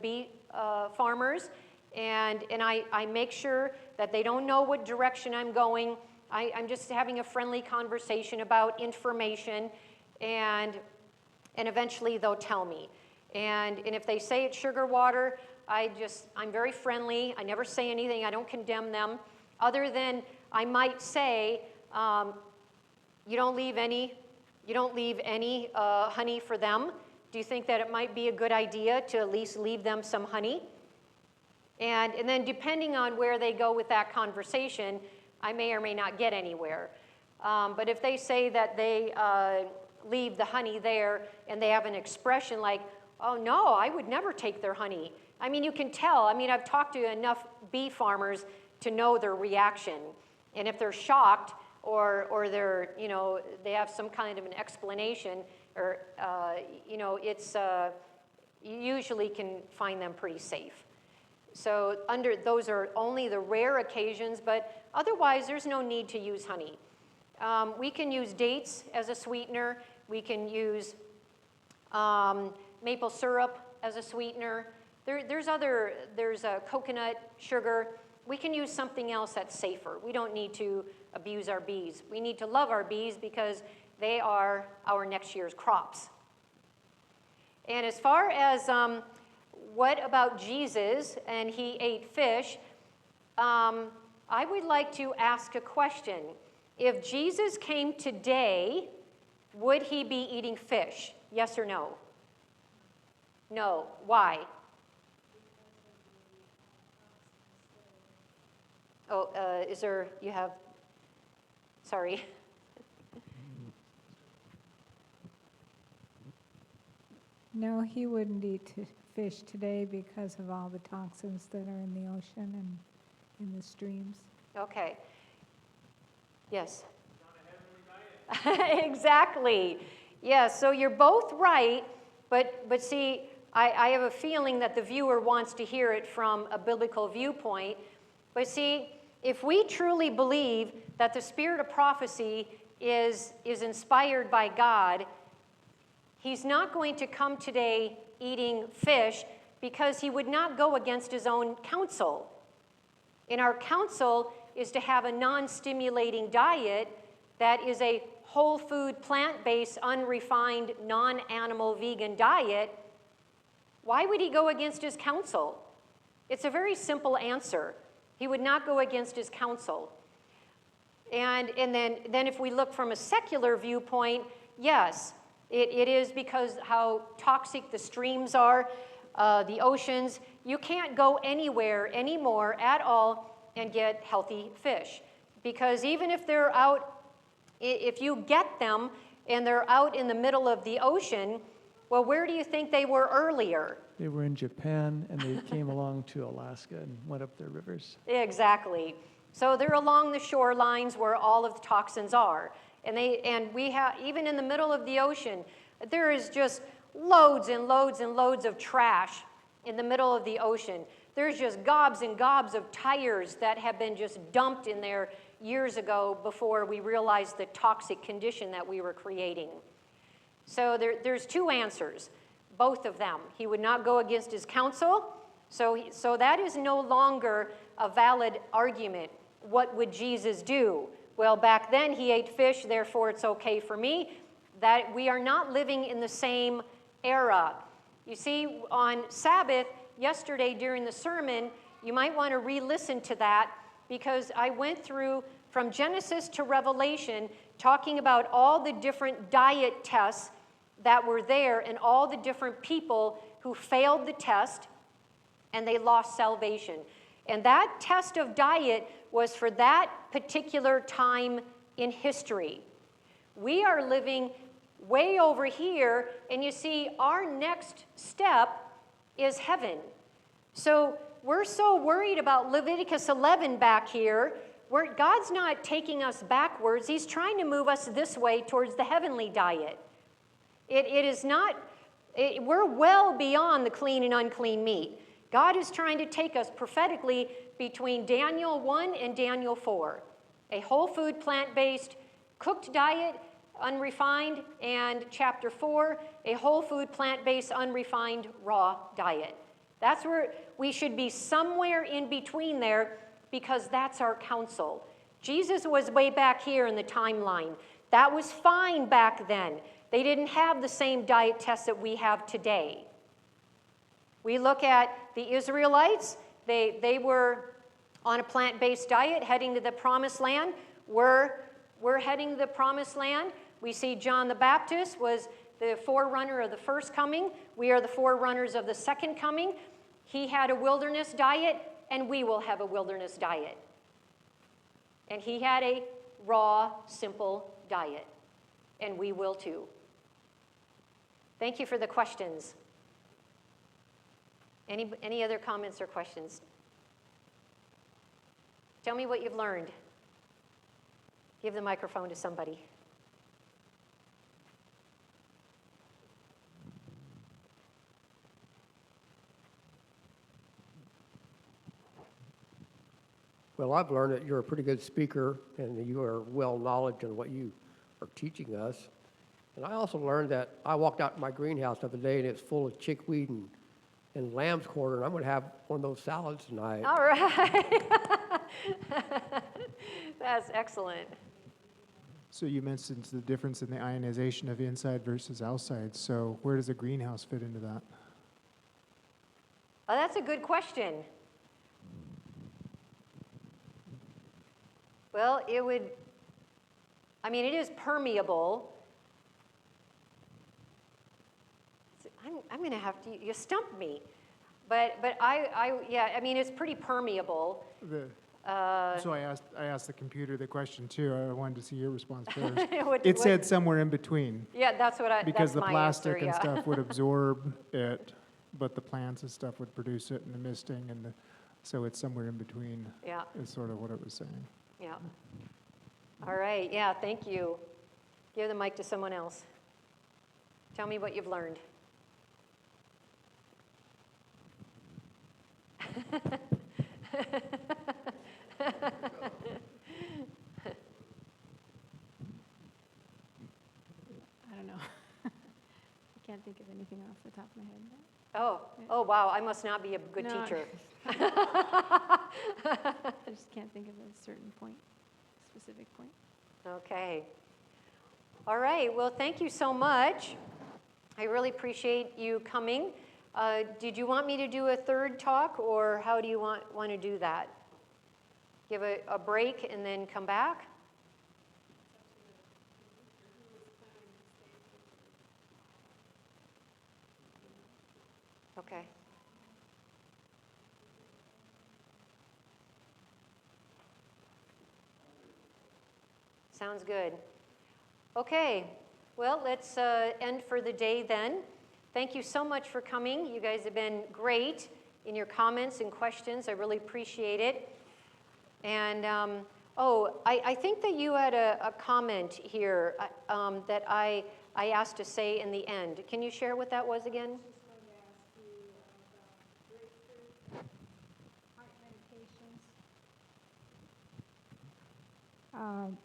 [SPEAKER 1] bee farmers, and I make sure that they don't know what direction I'm going. I'm just having a friendly conversation about information, and eventually they'll tell me. And if they say it's sugar water, I'm very friendly. I never say anything. I don't condemn them, other than I might say, you don't leave any honey for them. Do you think that it might be a good idea to at least leave them some honey? And then depending on where they go with that conversation, I may or may not get anywhere. But if they say that they leave the honey there and they have an expression like, oh no, I would never take their honey. I mean, you can tell. I mean, I've talked to enough bee farmers to know their reaction. And if they're shocked or they're, they have some kind of an explanation, or, it's, you usually can find them pretty safe. So those are only the rare occasions, but otherwise there's no need to use honey. We can use dates as a sweetener. We can use maple syrup as a sweetener. There's coconut sugar. We can use something else that's safer. We don't need to abuse our bees. We need to love our bees because they are our next year's crops. And as far as what about Jesus and he ate fish, I would like to ask a question. If Jesus came today, would he be eating fish? Yes or no? No. Why? Oh, sorry.
[SPEAKER 2] No, he wouldn't eat fish today because of all the toxins that are in the ocean and in the streams.
[SPEAKER 1] Okay. Yes. Exactly. Yeah, so you're both right, but see, I have a feeling that the viewer wants to hear it from a biblical viewpoint. But see, if we truly believe that the spirit of prophecy is inspired by God, he's not going to come today eating fish because he would not go against his own counsel. And our counsel is to have a non-stimulating diet that is a whole food, plant-based, unrefined, non-animal vegan diet. Why would he go against his counsel? It's a very simple answer. He would not go against his counsel. And then if we look from a secular viewpoint, yes, it is because how toxic the streams are, the oceans. You can't go anywhere anymore at all and get healthy fish. Because even if they're out, if you get them and they're out in the middle of the ocean, well, where do you think they were earlier?
[SPEAKER 3] They were in Japan, and they came along to Alaska and went up their rivers.
[SPEAKER 1] Exactly. So they're along the shorelines where all of the toxins are. And we have, even in the middle of the ocean, there is just loads and loads and loads of trash in the middle of the ocean. There's just gobs and gobs of tires that have been just dumped in there years ago before we realized the toxic condition that we were creating. So there's two answers, both of them. He would not go against his counsel, so that is no longer a valid argument. What would Jesus do? Well, back then he ate fish, therefore it's okay for me. That we are not living in the same era. You see, on Sabbath, yesterday during the sermon, you might want to re-listen to that because I went through from Genesis to Revelation talking about all the different diet tests that were there and all the different people who failed the test and they lost salvation. And that test of diet was for that particular time in history. We are living way over here, and you see our next step is heaven. So we're so worried about Leviticus 11 back here, where God's not taking us backwards. He's trying to move us this way towards the heavenly diet. It is not, we're well beyond the clean and unclean meat. God is trying to take us prophetically between Daniel 1 and Daniel 4. A whole food, plant-based, cooked diet, unrefined, and chapter 4, a whole food, plant-based, unrefined, raw diet. That's where we should be, somewhere in between there, because that's our counsel. Jesus was way back here in the timeline. That was fine back then. They didn't have the same diet tests that we have today. We look at the Israelites, they were on a plant-based diet heading to the promised land. We're heading to the promised land. We see John the Baptist was the forerunner of the first coming. We are the forerunners of the second coming. He had a wilderness diet, and we will have a wilderness diet. And he had a raw, simple diet, and we will too. Thank you for the questions. Any other comments or questions? Tell me what you've learned. Give the microphone to somebody.
[SPEAKER 5] Well, I've learned that you're a pretty good speaker and that you are well knowledge in what you are teaching us. And I also learned that I walked out in my greenhouse the other day and it's full of chickweed and lamb's quarter, and I'm going to have one of those salads tonight.
[SPEAKER 1] All right. That's excellent.
[SPEAKER 6] So you mentioned the difference in the ionization of inside versus outside. So where does a greenhouse fit into that?
[SPEAKER 1] Oh, that's a good question. Well, it is permeable. I'm going to have to, you stumped me. But it's pretty permeable.
[SPEAKER 6] So I asked the computer the question too. I wanted to see your response first.
[SPEAKER 1] What-
[SPEAKER 6] It said somewhere in between.
[SPEAKER 1] Yeah, that's what
[SPEAKER 6] Because the
[SPEAKER 1] that's my
[SPEAKER 6] plastic
[SPEAKER 1] answer,
[SPEAKER 6] and
[SPEAKER 1] yeah.
[SPEAKER 6] stuff would absorb it, but the plants and stuff would produce it in the misting, so it's somewhere in between.
[SPEAKER 1] Yeah.
[SPEAKER 6] Is sort of what it was saying.
[SPEAKER 1] Yeah. All right, yeah, thank you. Give the mic to someone else. Tell me what you've learned.
[SPEAKER 4] I don't know. I can't think of anything off the top of my head.
[SPEAKER 1] Oh, wow, I must not be a good
[SPEAKER 4] No.
[SPEAKER 1] teacher.
[SPEAKER 4] I just can't think of a certain point, specific point.
[SPEAKER 1] Okay. All right, well, thank you so much. I really appreciate you coming. Did you want me to do a third talk, or how do you want to do that? Give a break and then come back? Okay. Sounds good. Okay, well, let's end for the day then. Thank you so much for coming. You guys have been great in your comments and questions. I really appreciate it. And, I think that you had a comment here that I asked to say in the end. Can you share what that was again?
[SPEAKER 2] Just wanted to ask you about grapefruit, heart medications.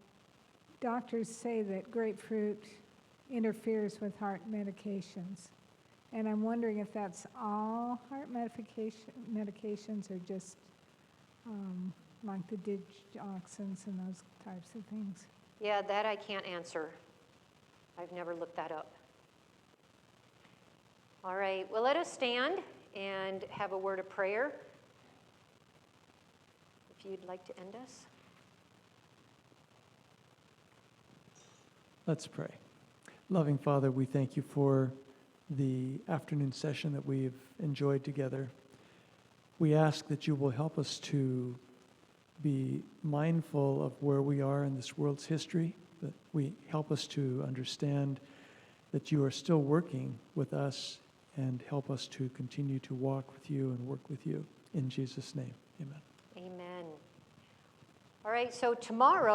[SPEAKER 2] Doctors say that grapefruit interferes with heart medications. And I'm wondering if that's all heart medications or just like the digoxins and those types of things.
[SPEAKER 1] Yeah, that I can't answer. I've never looked that up. All right, well, let us stand and have a word of prayer. If you'd like to end us.
[SPEAKER 3] Let's pray. Loving Father, we thank you for the afternoon session that we've enjoyed together. We ask that you will help us to be mindful of where we are in this world's history, that we help us to understand that you are still working with us and help us to continue to walk with you and work with you. In Jesus' name, amen.
[SPEAKER 1] Amen. All right, so tomorrow,